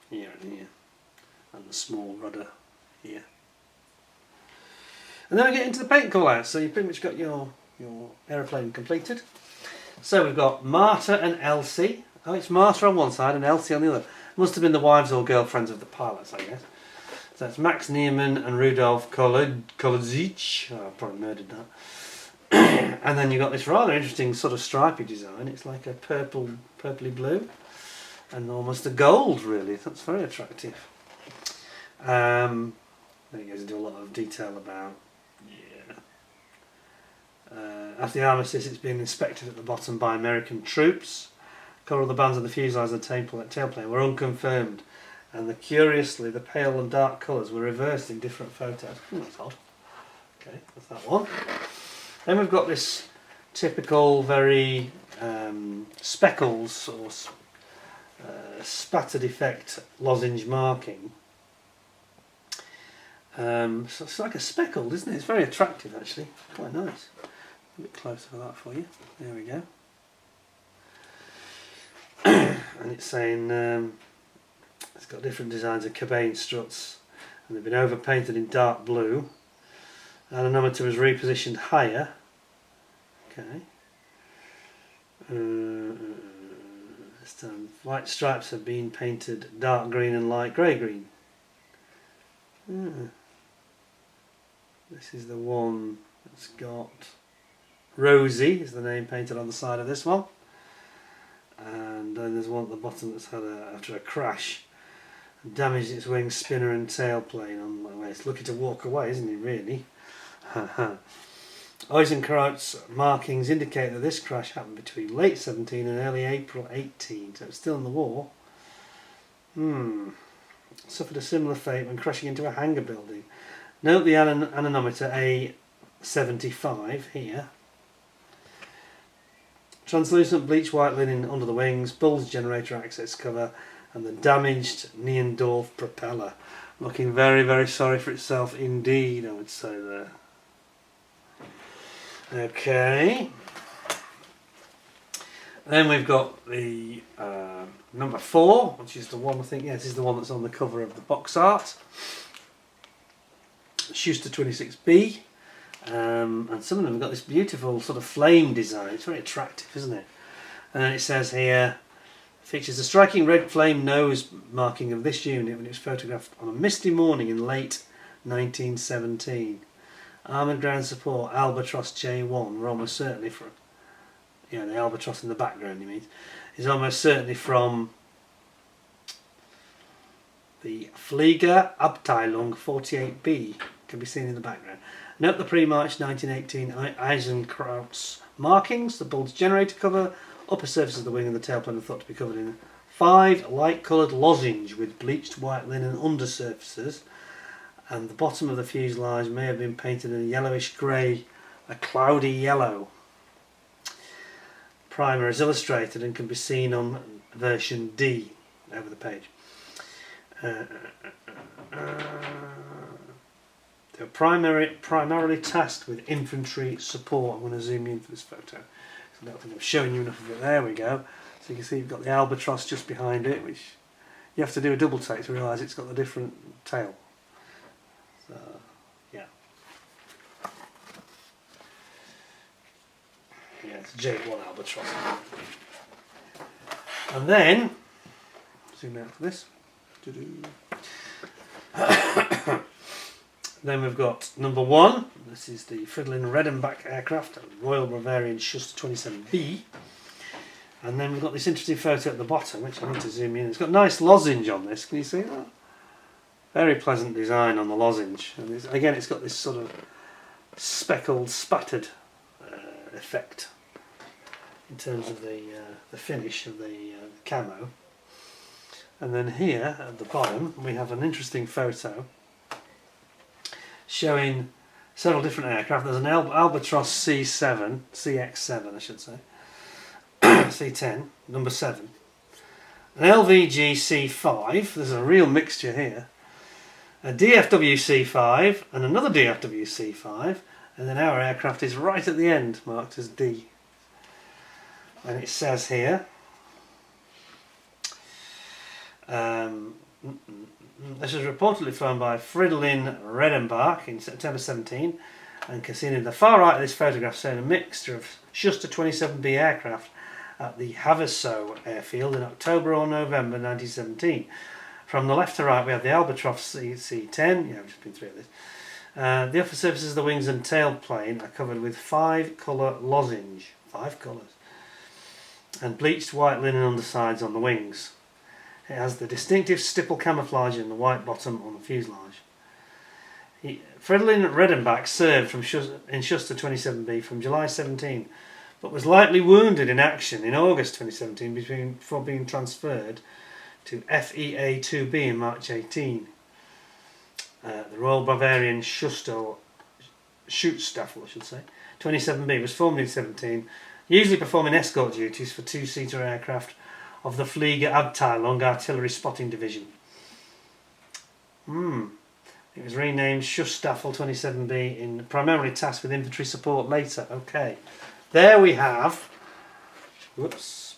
Here and here. And the small rudder here. And then we get into the paint call-outs. So you've pretty much got your aeroplane completed. So we've got Marta and Elsie. Oh, it's Marta on one side and Elsie on the other. Must have been the wives or girlfriends of the pilots, I guess. So it's Max Neiman and Rudolf Kolodzic. Oh, I probably murdered that. And then you've got this rather interesting sort of stripy design. It's like a purpley blue and almost a gold, really. That's very attractive. Then it goes into a lot of detail about, after the armistice, it's been inspected at the bottom by American troops. Colour of the bands of the fuselage and the tailplane were unconfirmed, and curiously the pale and dark colours were reversed in different photos. That's odd. Okay, that's that one. Then we've got this typical, very speckles or spattered effect lozenge marking. So it's like a speckled, isn't it? It's very attractive actually, quite nice. A bit closer for that for you. There we go. And it's saying it's got different designs of cabane struts, and they've been overpainted in dark blue. Anemometer was repositioned higher. Okay. This time, white stripes have been painted dark green and light grey green. This is the one that's got Rosie is the name painted on the side of this one. And then there's one at the bottom that's had after a crash, damaged its wing, spinner and tailplane on the way. It's looking to walk away, isn't it, really? Eisenkraut's markings indicate that this crash happened between late 17 and early April 18, so it's still in the war. Suffered a similar fate when crashing into a hangar building. Note the anemometer A75 here. Translucent bleach white linen under the wings, bulge generator access cover, and the damaged Niendorf propeller. Looking very, very sorry for itself indeed, I would say there. Okay. Then we've got the number 4, which is the one, I think, yes, this is the one that's on the cover of the box art. Schuster 26B. And some of them have got this beautiful sort of flame design. It's very attractive, isn't it? And then it says here, features a striking red flame nose marking of this unit when it was photographed on a misty morning in late 1917. Armoured ground support Albatross J1 were almost certainly from, the Albatross in the background, you mean, is almost certainly from The Flieger Abteilung 48B can be seen in the background. Note the pre-March 1918 Eisenkrauts markings, the bulge generator cover, upper surface of the wing and the tailplane are thought to be covered in 5 light-coloured lozenge with bleached white linen undersurfaces, and the bottom of the fuselage may have been painted in a yellowish grey, a cloudy yellow. Primer is illustrated and can be seen on version D over the page. They were primarily tasked with infantry support. I'm going to zoom in for this photo. So I don't think I'm showing you enough of it. There we go. So you can see you've got the albatross just behind it, which you have to do a double take to realise it's got a different tail. So, yeah. Yeah, it's a J1 albatross. And then, zoom out for this. Then we've got number 1. This is the Fridolin Redenbach aircraft, a Royal Bavarian Schuster 27B. And then we've got this interesting photo at the bottom, which I need to zoom in. It's got a nice lozenge on this. Can you see that? Very pleasant design on the lozenge. And again, it's got this sort of speckled, spattered effect in terms of the finish of the camo. And then here at the bottom we have an interesting photo showing several different aircraft. There's an Albatross C7, CX7 I should say, C10, number 7. An LVG C5, there's a real mixture here. A DFW C5 and another DFW C5, and then our aircraft is right at the end, marked as D. And it says here, this was reportedly flown by Fridolin Redenbach in September 17, and can see in the far right of this photograph showing a mixture of Schuster 27B aircraft at the Haversow airfield in October or November 1917. From the left to right we have the Albatross C10, yeah, I've just been through this. The upper surfaces of the wings and tailplane are covered with 5 colour lozenge, 5 colours, and bleached white linen undersides on the wings. It has the distinctive stipple camouflage in the white bottom on the fuselage. Fridolin Redenbach served in Schuster 27B from July 17, but was lightly wounded in action in August 2017 before being transferred to FEA-2B in March 18. The Royal Bavarian Schutzstaffel, I should say, 27B was formed in 17, usually performing escort duties for 2-seater aircraft of the Flieger Abteilung Artillery Spotting Division. It was renamed Schutzstaffel 27B, in primarily tasked with infantry support later. Okay, there we have. Whoops.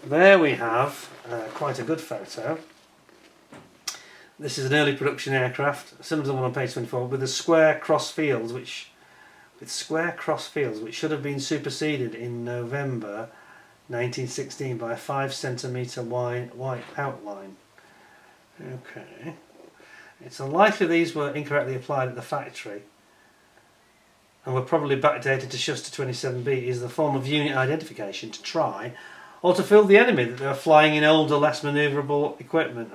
There we have quite a good photo. This is an early production aircraft, similar to the one on page 24, with square cross fields, which should have been superseded in November 1916 by a 5 centimetre white outline. Okay, it's unlikely these were incorrectly applied at the factory and were probably backdated to Schuster 27B as the form of unit identification to try or to fool the enemy that they were flying in older, less manoeuvrable equipment.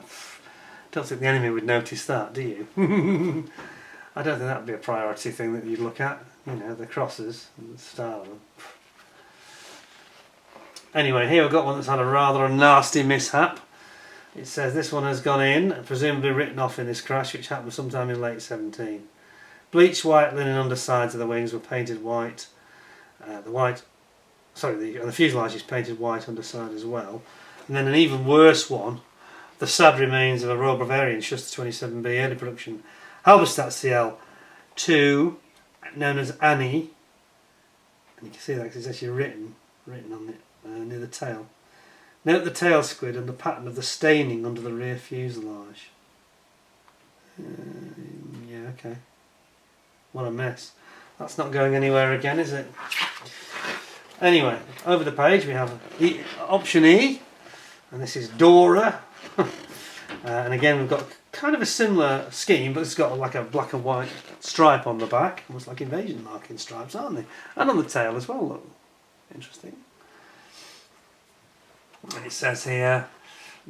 Don't think the enemy would notice that, do you? I don't think that would be a priority thing that you'd look at, you know, the crosses and the style of them. Anyway, here we've got one that's had a rather nasty mishap. It says this one has gone in, presumably written off in this crash, which happened sometime in late 17. Bleached white linen undersides of the wings were painted white. And the fuselage is painted white underside as well. And then an even worse one, the sad remains of a Royal Bavarian Schuster 27B early production Halberstadt Cl.II, known as Annie. And you can see that because it's actually written on it near the tail. Note the tail squid and the pattern of the staining under the rear fuselage. Yeah, okay. What a mess. That's not going anywhere again, is it? Anyway, over the page we have option E, and this is Dora. And again we've got kind of a similar scheme, but it's got like a black and white stripe on the back, almost like invasion marking stripes, aren't they? And on the tail as well, look. Interesting. And it says here,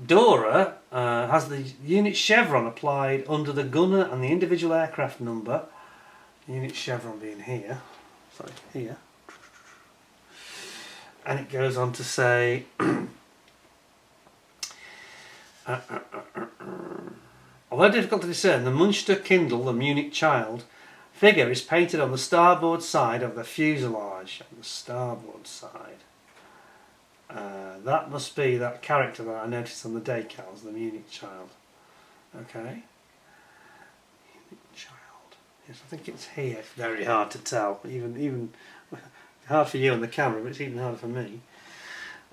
Dora has the unit chevron applied under the gunner and the individual aircraft number. Unit chevron being here. Sorry, here. And it goes on to say although difficult to discern, the Munster Kindle, the Munich child, figure is painted on the starboard side of the fuselage. On the starboard side. That must be that character that I noticed on the decals, the Munich child. Okay. Munich child. Yes, I think it's here. It's very hard to tell. Even hard for you on the camera, but it's even harder for me.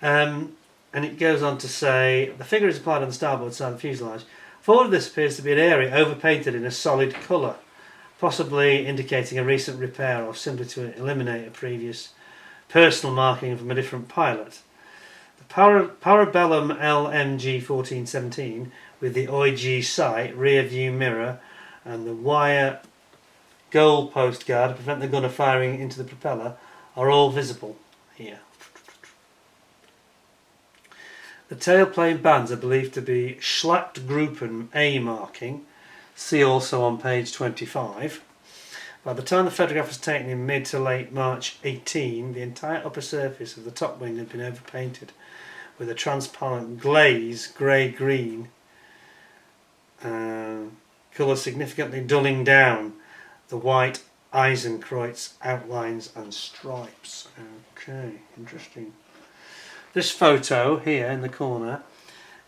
And it goes on to say, the figure is applied on the starboard side of the fuselage. Forward of this appears to be an area overpainted in a solid colour, possibly indicating a recent repair or simply to eliminate a previous personal marking from a different pilot. The Parabellum LMG 1417 with the OIG sight, rear view mirror and the wire goal post guard to prevent the gunner firing into the propeller are all visible here. The tailplane bands are believed to be Schlachtgruppen A marking. See also on page 25. By the time the photograph was taken in mid to late March 18, the entire upper surface of the top wing had been overpainted with a transparent glaze, grey-green colour, significantly dulling down the white Eisenkreuz outlines and stripes. Okay, interesting. This photo here in the corner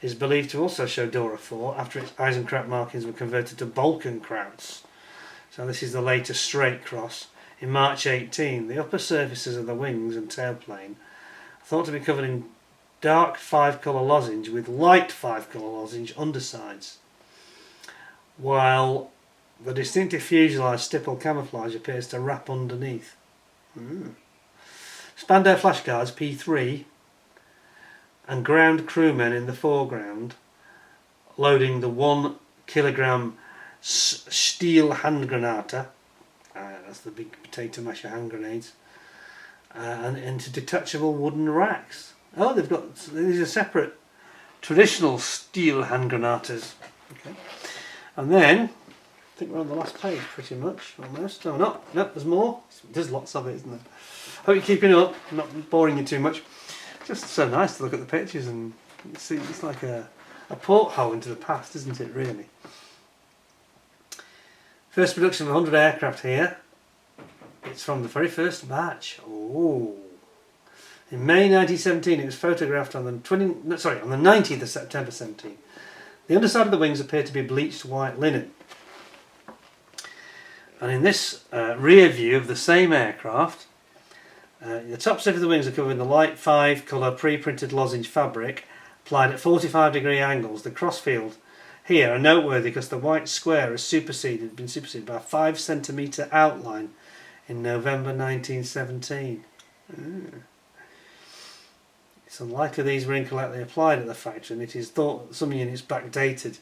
is believed to also show Dora 4 after its Eisenkreuz markings were converted to Balkenkreuz. So this is the latest straight cross. In March 18, the upper surfaces of the wings and tailplane are thought to be covered in dark 5-colour lozenge with light 5-colour lozenge undersides, while the distinctive fuselage stipple camouflage appears to wrap underneath. Spandau flashcards P3 and ground crewmen in the foreground loading the 1 kilogram steel hand granata, that's the big potato masher hand grenades, and into detachable wooden racks. Oh, these are separate traditional steel hand granatas. Okay. And then, I think we're on the last page pretty much, almost. Oh, no, there's more. There's lots of it, isn't there? Hope you're keeping up, I'm not boring you too much. Just so nice to look at the pictures and see. It's like a porthole into the past, isn't it, really? First production of 100 aircraft here. It's from the very first batch. Oh. In May 1917, it was photographed on the 19th of September 17. The underside of the wings appeared to be bleached white linen. And in this rear view of the same aircraft, the top surface of the wings are covered in the light 5-colour pre-printed lozenge fabric applied at 45-degree angles. The crossfield here are noteworthy because the white square has been superseded by a 5-centimetre outline in November 1917. It's unlikely these were incorrectly applied at the factory, and it is thought some units backdated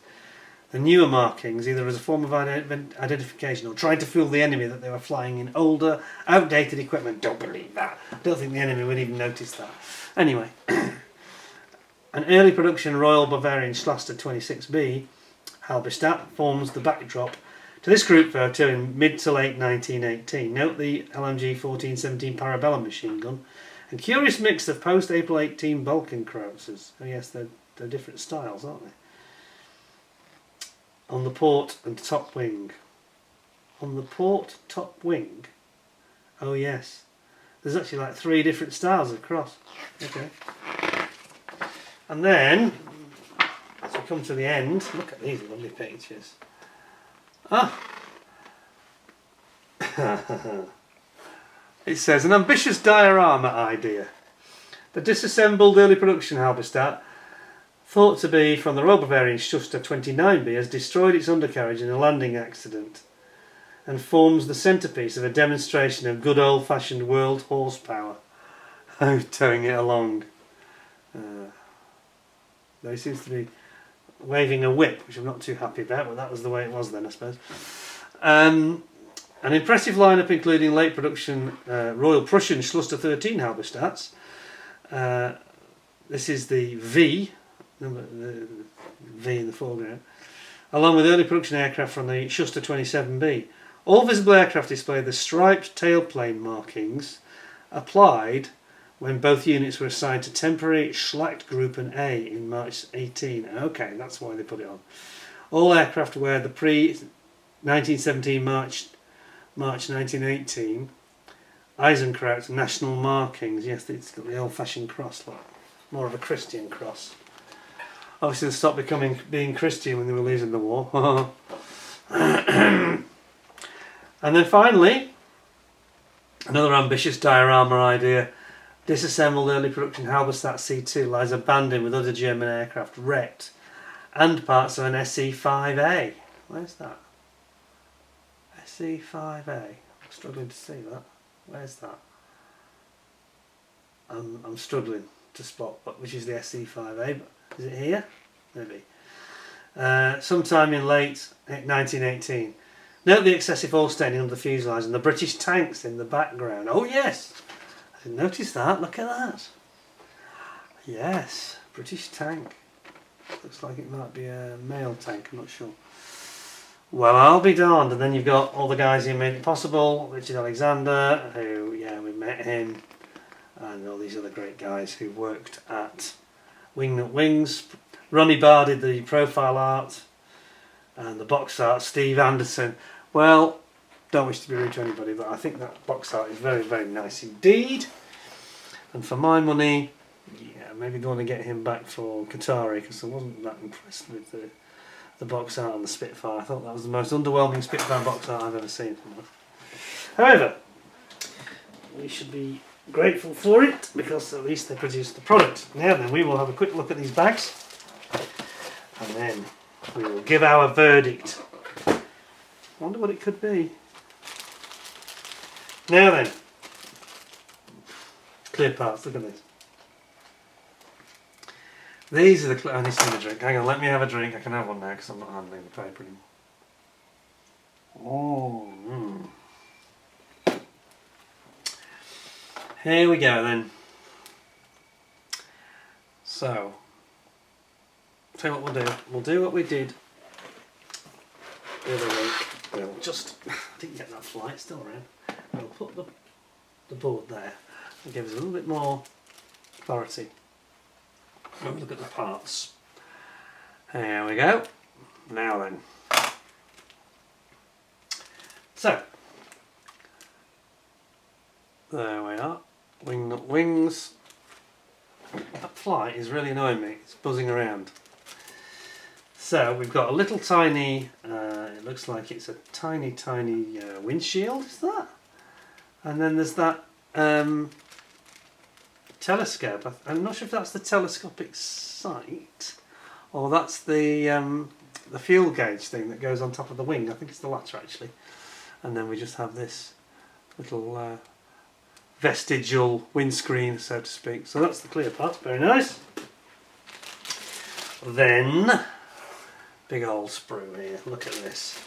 the newer markings either as a form of identification or trying to fool the enemy that they were flying in older, outdated equipment. Don't believe that. I don't think the enemy would even notice that. Anyway, an early production Royal Bavarian Schlachter 26B, Halberstadt, forms the backdrop to this group photo in mid to late 1918. Note the LMG 1417 Parabellum machine gun and curious mix of post-April 18 Balkenkreuzes. Oh yes, they're different styles, aren't they? On the port and top wing. On the port, top wing? Oh yes. There's actually like 3 different styles of cross. Okay. And then, as we come to the end, look at these lovely pictures. It says, an ambitious diorama idea. The disassembled early production Halberstadt, thought to be from the Royal Bavarian Schuster 29B, has destroyed its undercarriage in a landing accident and forms the centrepiece of a demonstration of good old-fashioned world horsepower. Towing it along. Though he seems to be waving a whip, which I'm not too happy about, but that was the way it was then, I suppose. An impressive lineup including late production Royal Prussian Cl.II Halberstadts. This is the V the V in the foreground, along with early production aircraft from the Schuster 27B. All visible aircraft display the striped tailplane markings applied when both units were assigned to temporary Schlachtgruppen A in March 18. Okay, that's why they put it on. All aircraft wear the pre-1917 March 1918 Eisenkraut national markings. Yes, it's got the old-fashioned cross, like more of a Christian cross. Obviously, they stopped being Christian when they were losing the war. And then finally, another ambitious diorama idea. Disassembled early production Halberstadt Cl.II lies abandoned with other German aircraft wrecked and parts of an SE-5A. Where's that? SE-5A. I'm struggling to see that. Where's that? I'm struggling to spot which is the SE-5A. But is it here? Maybe. Sometime in late 1918. Note the excessive oil staining under the fuselage and the British tanks in the background. Oh yes! I didn't notice that. Look at that. Yes, British tank. Looks like it might be a mail tank, I'm not sure. Well, I'll be darned. And then you've got all the guys who made it possible. Richard Alexander, who, yeah, we met him. And all these other great guys who worked at Wingnut Wings. Ronnie Barr did the profile art. And the box art, Steve Anderson. Well, don't wish to be rude to anybody, but I think that box art is very, very nice indeed. And for my money, yeah, maybe they want to get him back for Qatari, because I wasn't that impressed with the box art on the Spitfire. I thought that was the most underwhelming Spitfire box art I've ever seen. However, we should be grateful for it, because at least they produced the product. Now then, we will have a quick look at these bags, and then we will give our verdict. I wonder what it could be. Now then, clear parts, look at this. These are the... I need to have a drink. Hang on, let me have a drink. I can have one now because I'm not handling the paper anymore. Oh, Here we go then. So, tell you what we'll do. We'll do what we did the other week. We'll just... I didn't get that fly, it's still around. We'll put the board there and give us a little bit more clarity. Have a look at the parts. There we go. Now then. So, there we are. Wingnut wings. That fly is really annoying me. It's buzzing around. So we've got a little tiny, it looks like it's a tiny windshield, is that? And then there's that telescope. I'm not sure if that's the telescopic sight or that's the fuel gauge thing that goes on top of the wing. I think it's the latter actually. And then we just have this little vestigial windscreen, so to speak. So that's the clear part, very nice. Then, big old sprue here, look at this.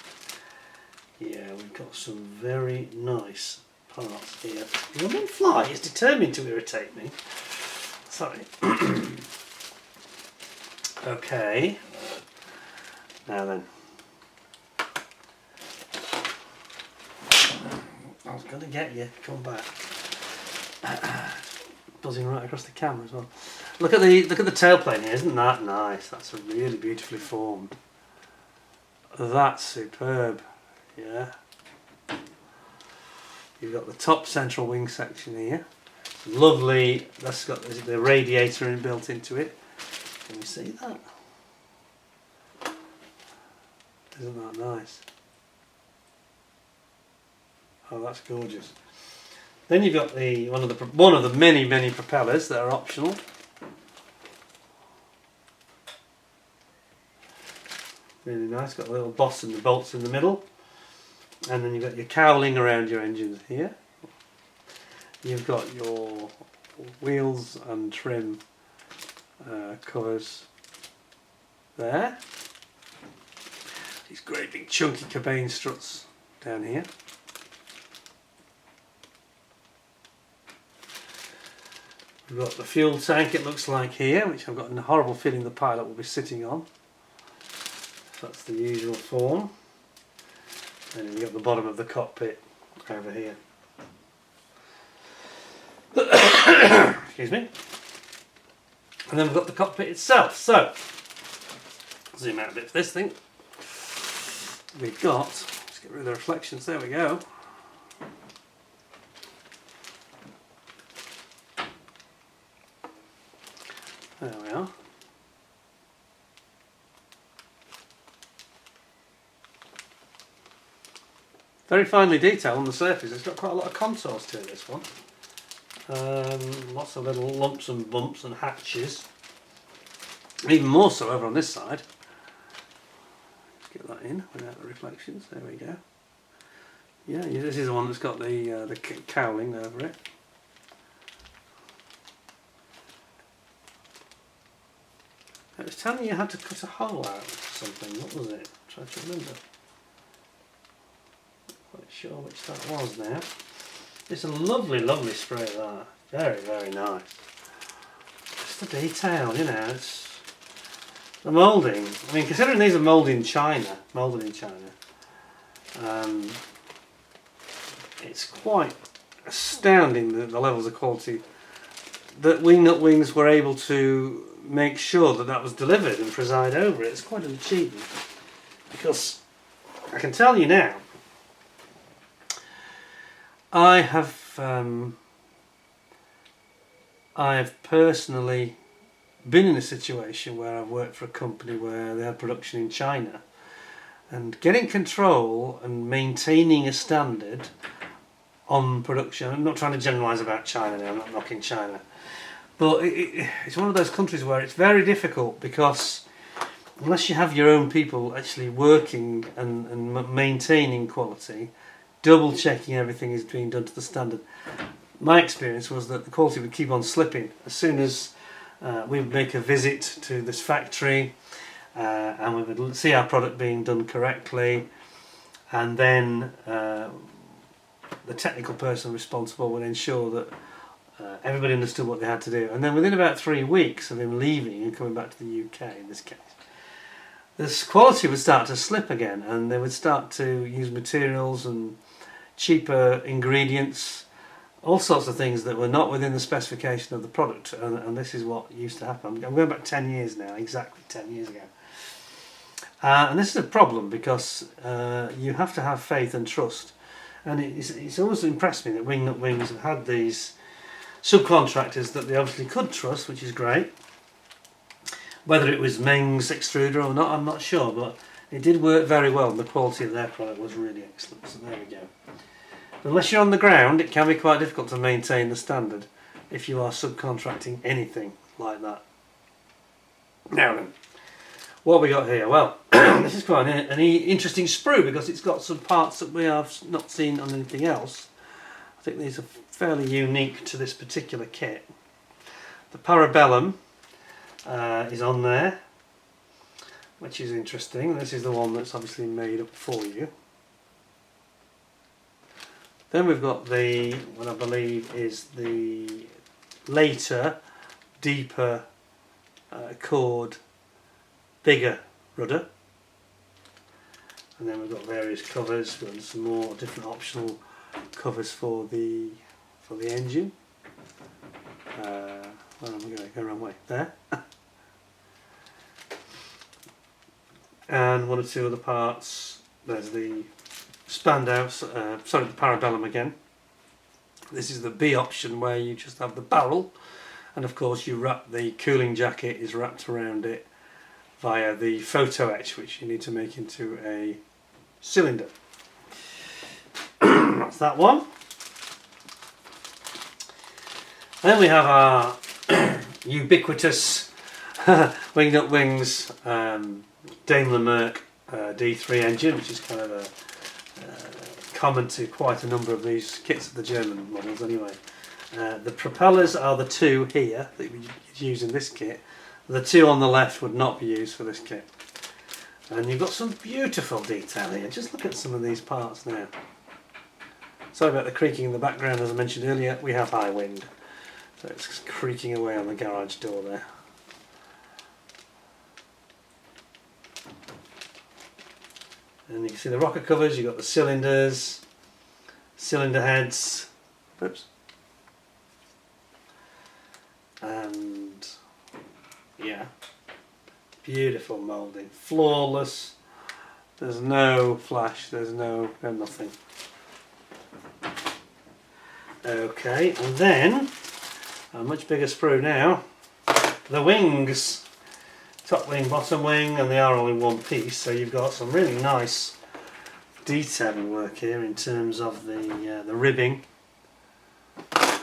Yeah, we've got some very nice parts here. The little fly is determined to irritate me. Sorry. Okay. Now then. I was going to get you. Come back. Buzzing right across the camera as well. Look at the tailplane here. Isn't that nice? That's really beautifully formed. That's superb. Yeah. You've got the top central wing section here. Lovely. That's got the radiator inbuilt into it. Can you see that? Isn't that nice? Oh, that's gorgeous. Then you've got one of the many propellers that are optional. Really nice. Got a little boss and the bolts in the middle. And then you've got your cowling around your engines here. You've got your wheels and trim covers there. These great big chunky cabane struts down here. We've got the fuel tank, it looks like here, which I've got a horrible feeling the pilot will be sitting on. So that's the usual form. And then we've got the bottom of the cockpit over here. Excuse me. And then we've got the cockpit itself. So, zoom out a bit for this thing. We've got, let's get rid of the reflections, there we go. There we are. Very finely detailed on the surface. It's got quite a lot of contours to it, this one. Lots of little lumps and bumps and hatches. And even more so over on this side. Let's get that in without the reflections. There we go. Yeah, this is the one that's got the cowling over it. It was telling you how to cut a hole out or something. What was it? Try to remember. Not quite sure which that was now. It's a lovely, lovely spray that. Very, very nice. Just the detail, you know. It's the moulding. I mean, considering these are molded in China, it's quite astounding the levels of quality that Wingnut Wings were able to make sure that that was delivered and preside over it. It's quite an achievement, because I can tell you now, I have personally been in a situation where I've worked for a company where they had production in China, and getting control and maintaining a standard on production. I'm not trying to generalise about China now, I'm not knocking China, but it's one of those countries where it's very difficult, because unless you have your own people actually working and maintaining quality, double checking everything is being done to the standard, my experience was that the quality would keep on slipping as soon as we would make a visit to this factory and we would see our product being done correctly, and then the technical person responsible would ensure that everybody understood what they had to do. And then within about 3 weeks of him leaving and coming back to the UK in this case, this quality would start to slip again, and they would start to use materials and cheaper ingredients, all sorts of things that were not within the specification of the product, and this is what used to happen. I'm going back 10 years now, exactly 10 years ago. And this is a problem, because you have to have faith and trust, and it's always impressed me that Wingnut Wings have had these subcontractors that they obviously could trust, which is great. Whether it was Meng's extruder or not, I'm not sure, but it did work very well, and the quality of their product was really excellent. So there we go. Unless you're on the ground, it can be quite difficult to maintain the standard if you are subcontracting anything like that. Now then, what have we got here? Well, this is quite an interesting sprue, because it's got some parts that we have not seen on anything else. I think these are fairly unique to this particular kit. The parabellum is on there, which is interesting. This is the one that's obviously made up for you. Then we've got the, what I believe is the later, deeper chord, bigger rudder. And then we've got various covers. We've got some more different optional covers for the engine. Where am I going? Go the wrong way. There. And one or two other parts. There's the spandau, sorry, the parabellum again. This is the B option, where you just have the barrel, and of course you wrap the cooling jacket is wrapped around it via the photo etch, which you need to make into a cylinder. That's that one. Then we have our ubiquitous Wingnut Wings Daimler Merc D3 engine, which is kind of a common to quite a number of these kits of the German models anyway. The propellers are the two here that we use in this kit. The two on the left would not be used for this kit. And you've got some beautiful detail here. Just look at some of these parts now. Sorry about the creaking in the background. As I mentioned earlier, we have high wind. So it's creaking away on the garage door there. And you can see the rocker covers, you've got the cylinders, cylinder heads, oops, and yeah, beautiful moulding, flawless, there's no flash, there's no nothing. Okay, and then, a much bigger sprue now, the wings. Top wing, bottom wing, and they are all in one piece, so you've got some really nice detailing work here in terms of the ribbing.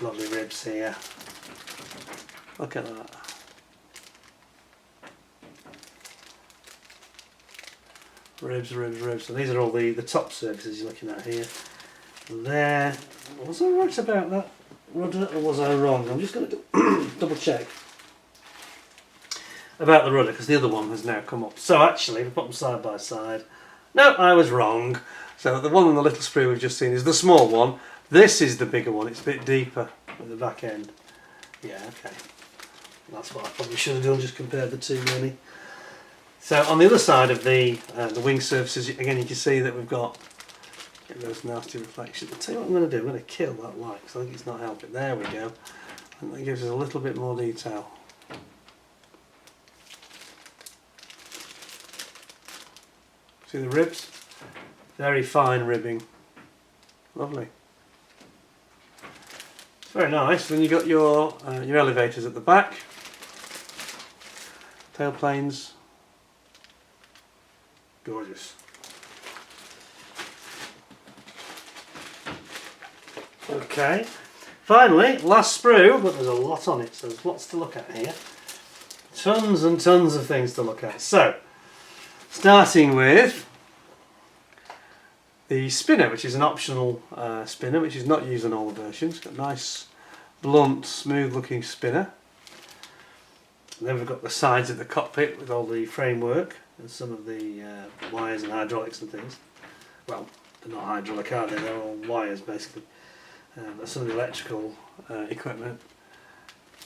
Lovely ribs here. Look at that. Ribs, ribs, ribs. So these are all the top surfaces you're looking at here. There. Was I right about that rudder, or was I wrong? I'm just going to double check about the rudder, because the other one has now come up. So actually, if we put them side by side, no, I was wrong. So the one on the little sprue we've just seen is the small one. This is the bigger one. It's a bit deeper at the back end. Yeah, okay. That's what I probably should have done, just compared the two really. So on the other side of the wing surfaces, again you can see that we've got those nasty reflections. I'll tell you what I'm going to do. I'm going to kill that light because I think it's not helping. There we go. And that gives us a little bit more detail. See the ribs? Very fine ribbing. Lovely. It's very nice. Then you've got your elevators at the back. Tail planes. Gorgeous. Okay. Finally, last sprue, but there's a lot on it, so there's lots to look at here. Tons and tons of things to look at. So, starting with the spinner, which is an optional spinner, which is not used on all the versions. It's got a nice, blunt, smooth looking spinner. And then we've got the sides of the cockpit with all the framework and some of the wires and hydraulics and things. Well, they're not hydraulic, are they? They're all wires basically. That's some of the electrical equipment.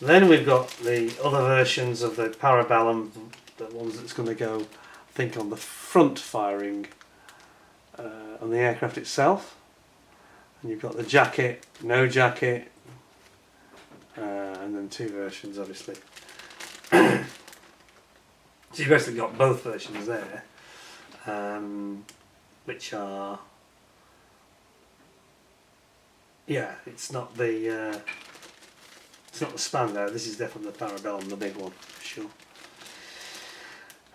Then we've got the other versions of the parabellum, the ones that's going to go, I think, on the front firing on the aircraft itself. And you've got the jacket, no jacket, and then two versions obviously. So you've basically got both versions there, which are, yeah, it's not the Spandau. This is definitely the Parabellum, the big one for sure.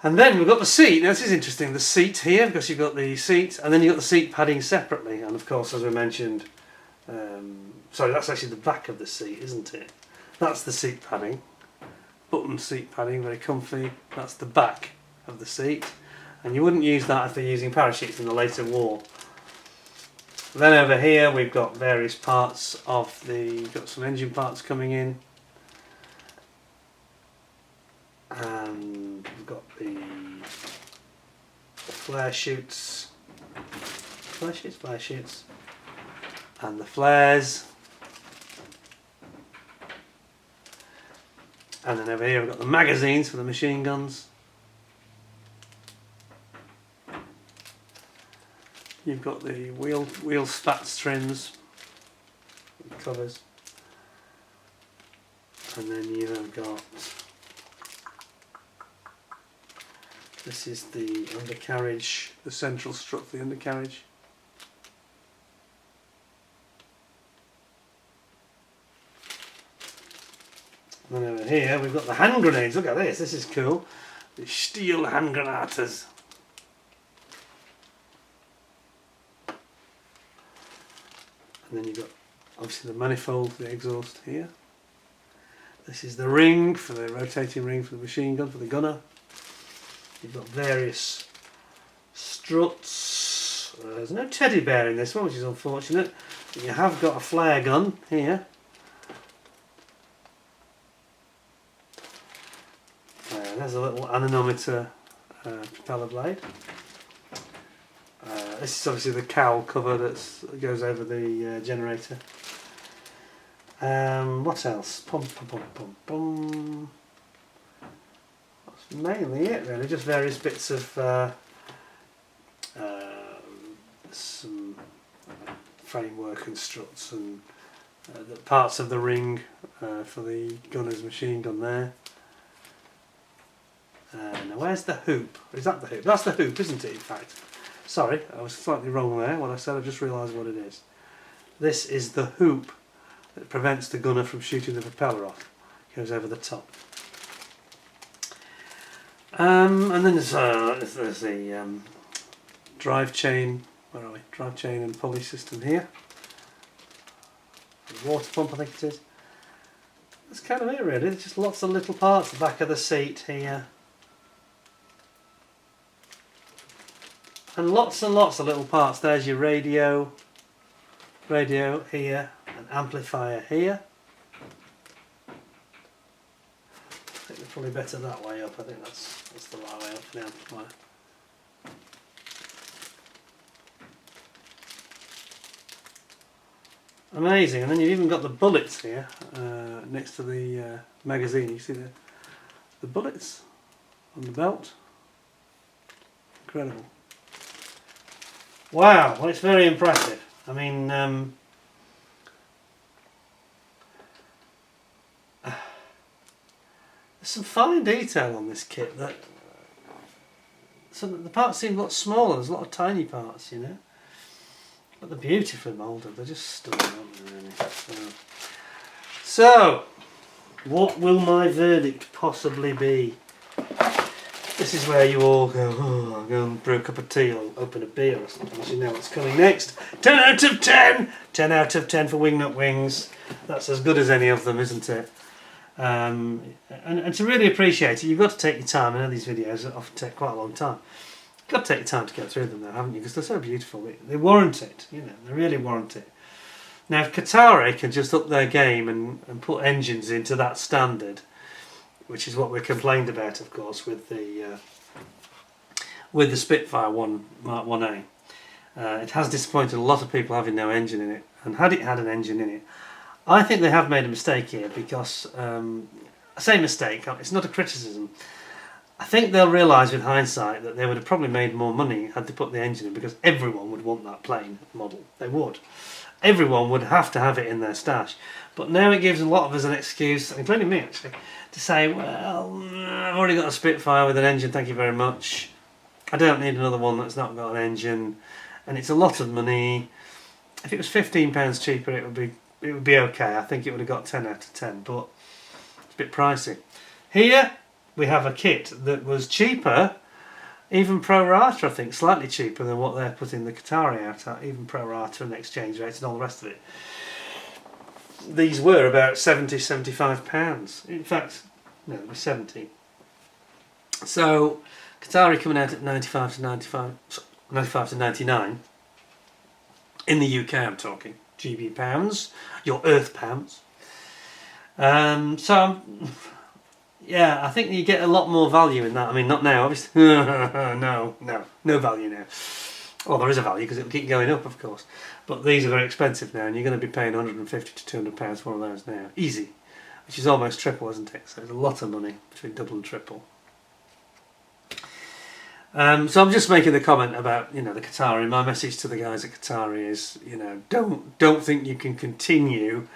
And then we've got the seat. Now this is interesting. The seat here, because you've got the seat, and then you've got the seat padding separately. And of course, as we mentioned, sorry, that's actually the back of the seat, isn't it? That's the seat padding. Button seat padding, very comfy. That's the back of the seat, and you wouldn't use that if they're using parachutes in the later war. Then over here we've got various parts of got some engine parts coming in, and we've got the flare chutes, and the flares. And then over here we've got the magazines for the machine guns. You've got the wheel spats trims, covers, and then you've got, this is the undercarriage, the central strut for the undercarriage. And then over here we've got the hand grenades. Look at this, this is cool. The steel hand grenades. And then you've got obviously the manifold for the exhaust here. This is the ring, for the rotating ring for the machine gun, for the gunner. You've got various struts. There's no teddy bear in this one, which is unfortunate. But you have got a flare gun here. There's a little anemometer propeller blade. This is obviously the cowl cover that goes over the generator. What else? That's mainly it really, just various bits of some framework and struts and the parts of the ring for the gunner's machine gun there. Now where's the hoop? Is that the hoop? That's the hoop, isn't it, in fact? Sorry, I was slightly wrong there. What I said, I just realised what it is. This is the hoop that prevents the gunner from shooting the propeller off. It goes over the top. And then there's the drive chain. Where are we? Drive chain and pulley system here. The water pump, I think it is. That's kind of it really. There's just lots of little parts. The back of the seat here. And lots of little parts. There's your radio here, an amplifier here. I think they're probably better that way up. I think that's the right way up for the amplifier. Amazing, and then you've even got the bullets here next to the magazine. You see the bullets on the belt. Incredible. Wow, well, it's very impressive. I mean, there's some fine detail on this kit. So the parts seem a lot smaller. There's a lot of tiny parts, you know. But they're beautifully moulded. They're just stunning, aren't they, really? So, what will my verdict possibly be? This is where you all go, oh, I'll go and brew a cup of tea or open a beer or something, as you know what's coming next. 10 out of 10! 10 out of 10 for Wingnut wings. That's as good as any of them, isn't it? And to really appreciate it, you've got to take your time. I know these videos often take quite a long time. You've got to take your time to get through them though, haven't you? Because they're so beautiful. They warrant it, you know, they really warrant it. Now if Qatari can just up their game and put engines into that standard, which is what we're complained about, of course, with the Spitfire Mark 1A. It has disappointed a lot of people having no engine in it, and had it had an engine in it, I think they have made a mistake here because, I say mistake, it's not a criticism. I think they'll realise with hindsight that they would have probably made more money had they put the engine in, because everyone would want that plane model. They would. Everyone would have to have it in their stash. But now it gives a lot of us an excuse, including me actually, to say, well, I've already got a Spitfire with an engine, thank you very much. I don't need another one that's not got an engine, and it's a lot of money. If it was £15 cheaper, it would be okay. I think it would have got 10 out of 10, but it's a bit pricey. Here we have a kit that was cheaper, even pro rata, I think, slightly cheaper than what they're putting the Qatari out at, even pro rata and exchange rates and all the rest of it. These were about £70–75. In fact, no, they were 70. So Qatari coming out at 95 to 99. In the UK, I'm talking GB pounds, your Earth pounds. Yeah, I think you get a lot more value in that. I mean, not now, obviously. no value now. Well, there is a value because it'll keep going up, of course. But these are very expensive now, and you're going to be paying £150 to £200 for one of those now. Easy. Which is almost triple, isn't it? So there's a lot of money between double and triple. So I'm just making the comment about, you know, the Qatari. My message to the guys at Qatari is, you know, don't think you can continue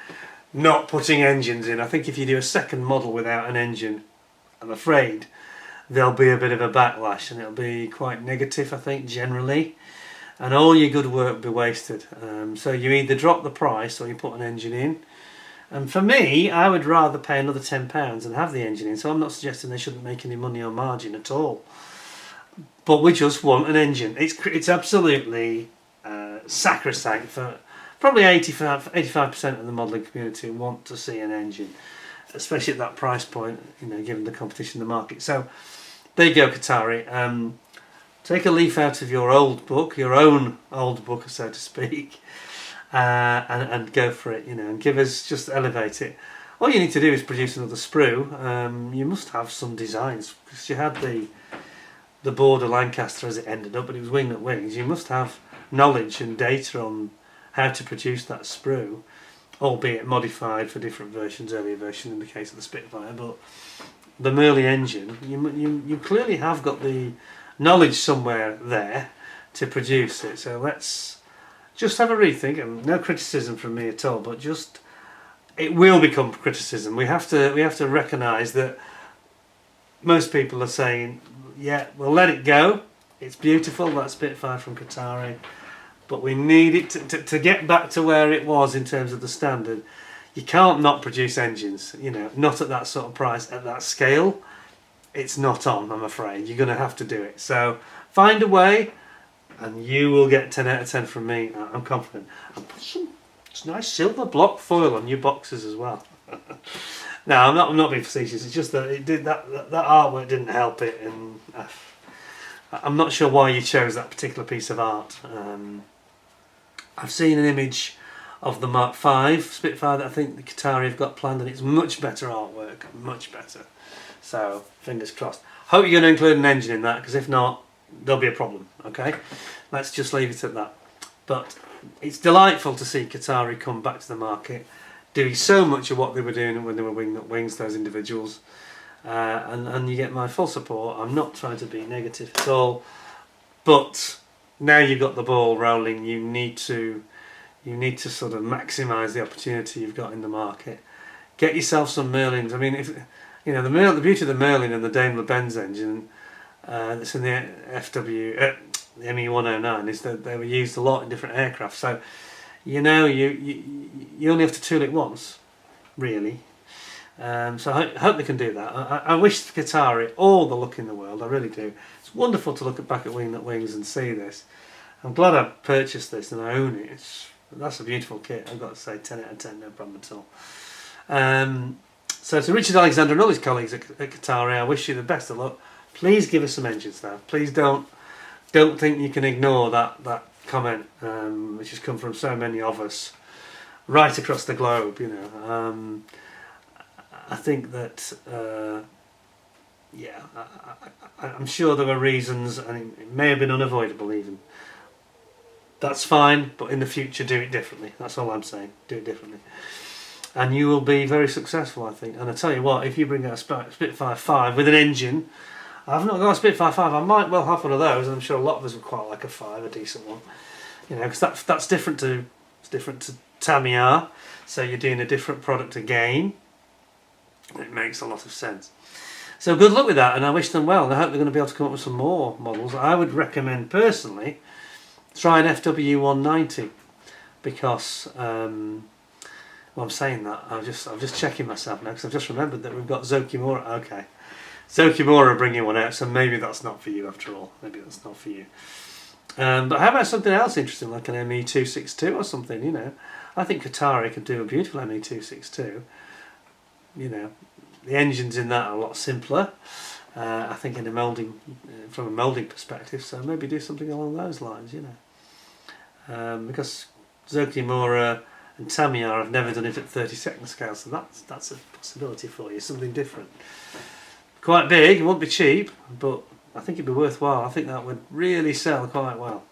not putting engines in. I think if you do a second model without an engine, I'm afraid there'll be a bit of a backlash, and it'll be quite negative, I think, generally, and all your good work will be wasted. So you either drop the price or you put an engine in. And for me, I would rather pay another £10 and have the engine in, so I'm not suggesting they shouldn't make any money on margin at all. But we just want an engine. It's absolutely sacrosanct for probably 85% of the modelling community want to see an engine, especially at that price point, you know, given the competition in the market. So there you go, Qatari. Take a leaf out of your old book, your own old book, so to speak, and go for it, you know, and give us, just elevate it. All you need to do is produce another sprue. You must have some designs, because you had the Border Lancaster as it ended up, but it was Wingnut wings. You must have knowledge and data on how to produce that sprue. albeit modified for different versions, earlier version in the case of the Spitfire. But the Merlin engine, you clearly have got the knowledge somewhere there to produce it. So let's just have a rethink, and no criticism from me at all, but just it will become criticism. We have to recognise that most people are saying, yeah, we'll let it go. It's beautiful, that Spitfire from Qatari, but we need it to get back to where it was in terms of the standard. You can't not produce engines, you know, not at that sort of price, at that scale. It's not on, I'm afraid. You're going to have to do it. So find a way, and you will get 10 out of 10 from me. I'm confident. And put some nice silver block foil on your boxes as well. No, I'm not being facetious. It's just that it did that artwork didn't help it, and I'm not sure why you chose that particular piece of art. I've seen an image of the Mark V Spitfire that I think the Qatari have got planned, and it's much better artwork, much better. So fingers crossed. Hope you're going to include an engine in that, because if not, there'll be a problem. Okay, let's just leave it at that. But it's delightful to see Qatari come back to the market, doing so much of what they were doing when they were Wingnut Wings, those individuals, and you get my full support. I'm not trying to be negative at all, but now you've got the ball rolling, you need to sort of maximise the opportunity you've got in the market. Get yourself some Merlins. I mean, if you know the beauty of the Merlin and the Daimler-Benz engine that's in the the ME109 is that they were used a lot in different aircraft. So you know you only have to tool it once, really. So I hope they can do that. I wish Qatari all the luck in the world. I really do. It's wonderful to look back at Wingnut Wings and see this. I'm glad I purchased this and I own it. That's a beautiful kit. I've got to say 10 out of 10, no problem at all. So to Richard Alexander and all his colleagues at Qatari, I wish you the best of luck. Please give us some engines though. Please don't think you can ignore that comment, which has come from so many of us right across the globe. You know, I think that yeah, I'm sure there were reasons, and it may have been unavoidable even. That's fine, but in the future do it differently. That's all I'm saying. Do it differently, and you will be very successful, I think. And I tell you what, if you bring out a Spitfire 5 with an engine, I've not got a Spitfire 5. I might well have one of those, and I'm sure a lot of us would quite like a 5, a decent one. You know, because that's different to Tamiya. So you're doing a different product again. It makes a lot of sense. So good luck with that, and I wish them well, and I hope they're going to be able to come up with some more models. I would recommend personally try an FW190, because well, I'm saying that I'm just checking myself now, because I've just remembered that we've got Zokimura. Okay, Zokimura are bringing one out, so maybe that's not for you after all. Maybe that's not for you. But how about something else interesting, like an ME262 or something? You know, I think Qatari could do a beautiful ME262. You know, the engines in that are a lot simpler. I think in a moulding, from a moulding perspective, so maybe do something along those lines, you know. Because Zokimura and Tamiya have never done it at 32nd scale, so that's a possibility for you, something different. Quite big, it won't be cheap, but I think it'd be worthwhile. I think that would really sell quite well.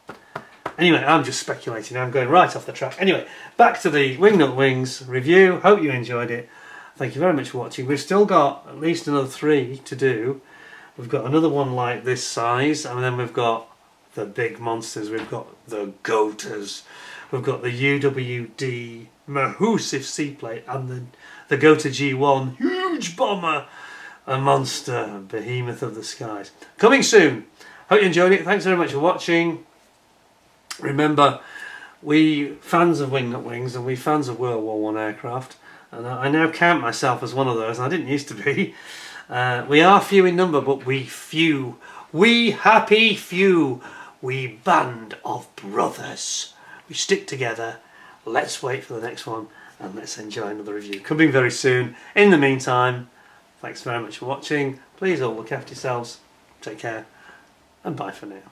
Anyway, I'm just speculating, I'm going right off the track. Anyway, back to the Wingnut Wings review. Hope you enjoyed it. Thank you very much for watching. We've still got at least another 3 to do. We've got another one like this size, and then we've got the big monsters. We've got the Gotas. We've got the UWD massive seaplate, and the Gota G1 huge bomber, a monster, behemoth of the skies. Coming soon. Hope you enjoyed it. Thanks very much for watching. Remember, we fans of Wingnut Wings, and we fans of World War I aircraft, and I now count myself as one of those, and I didn't used to be. We are few in number, but we few. We happy few. We band of brothers. We stick together. Let's wait for the next one, and let's enjoy another review. Coming very soon. In the meantime, thanks very much for watching. Please all look after yourselves. Take care, and bye for now.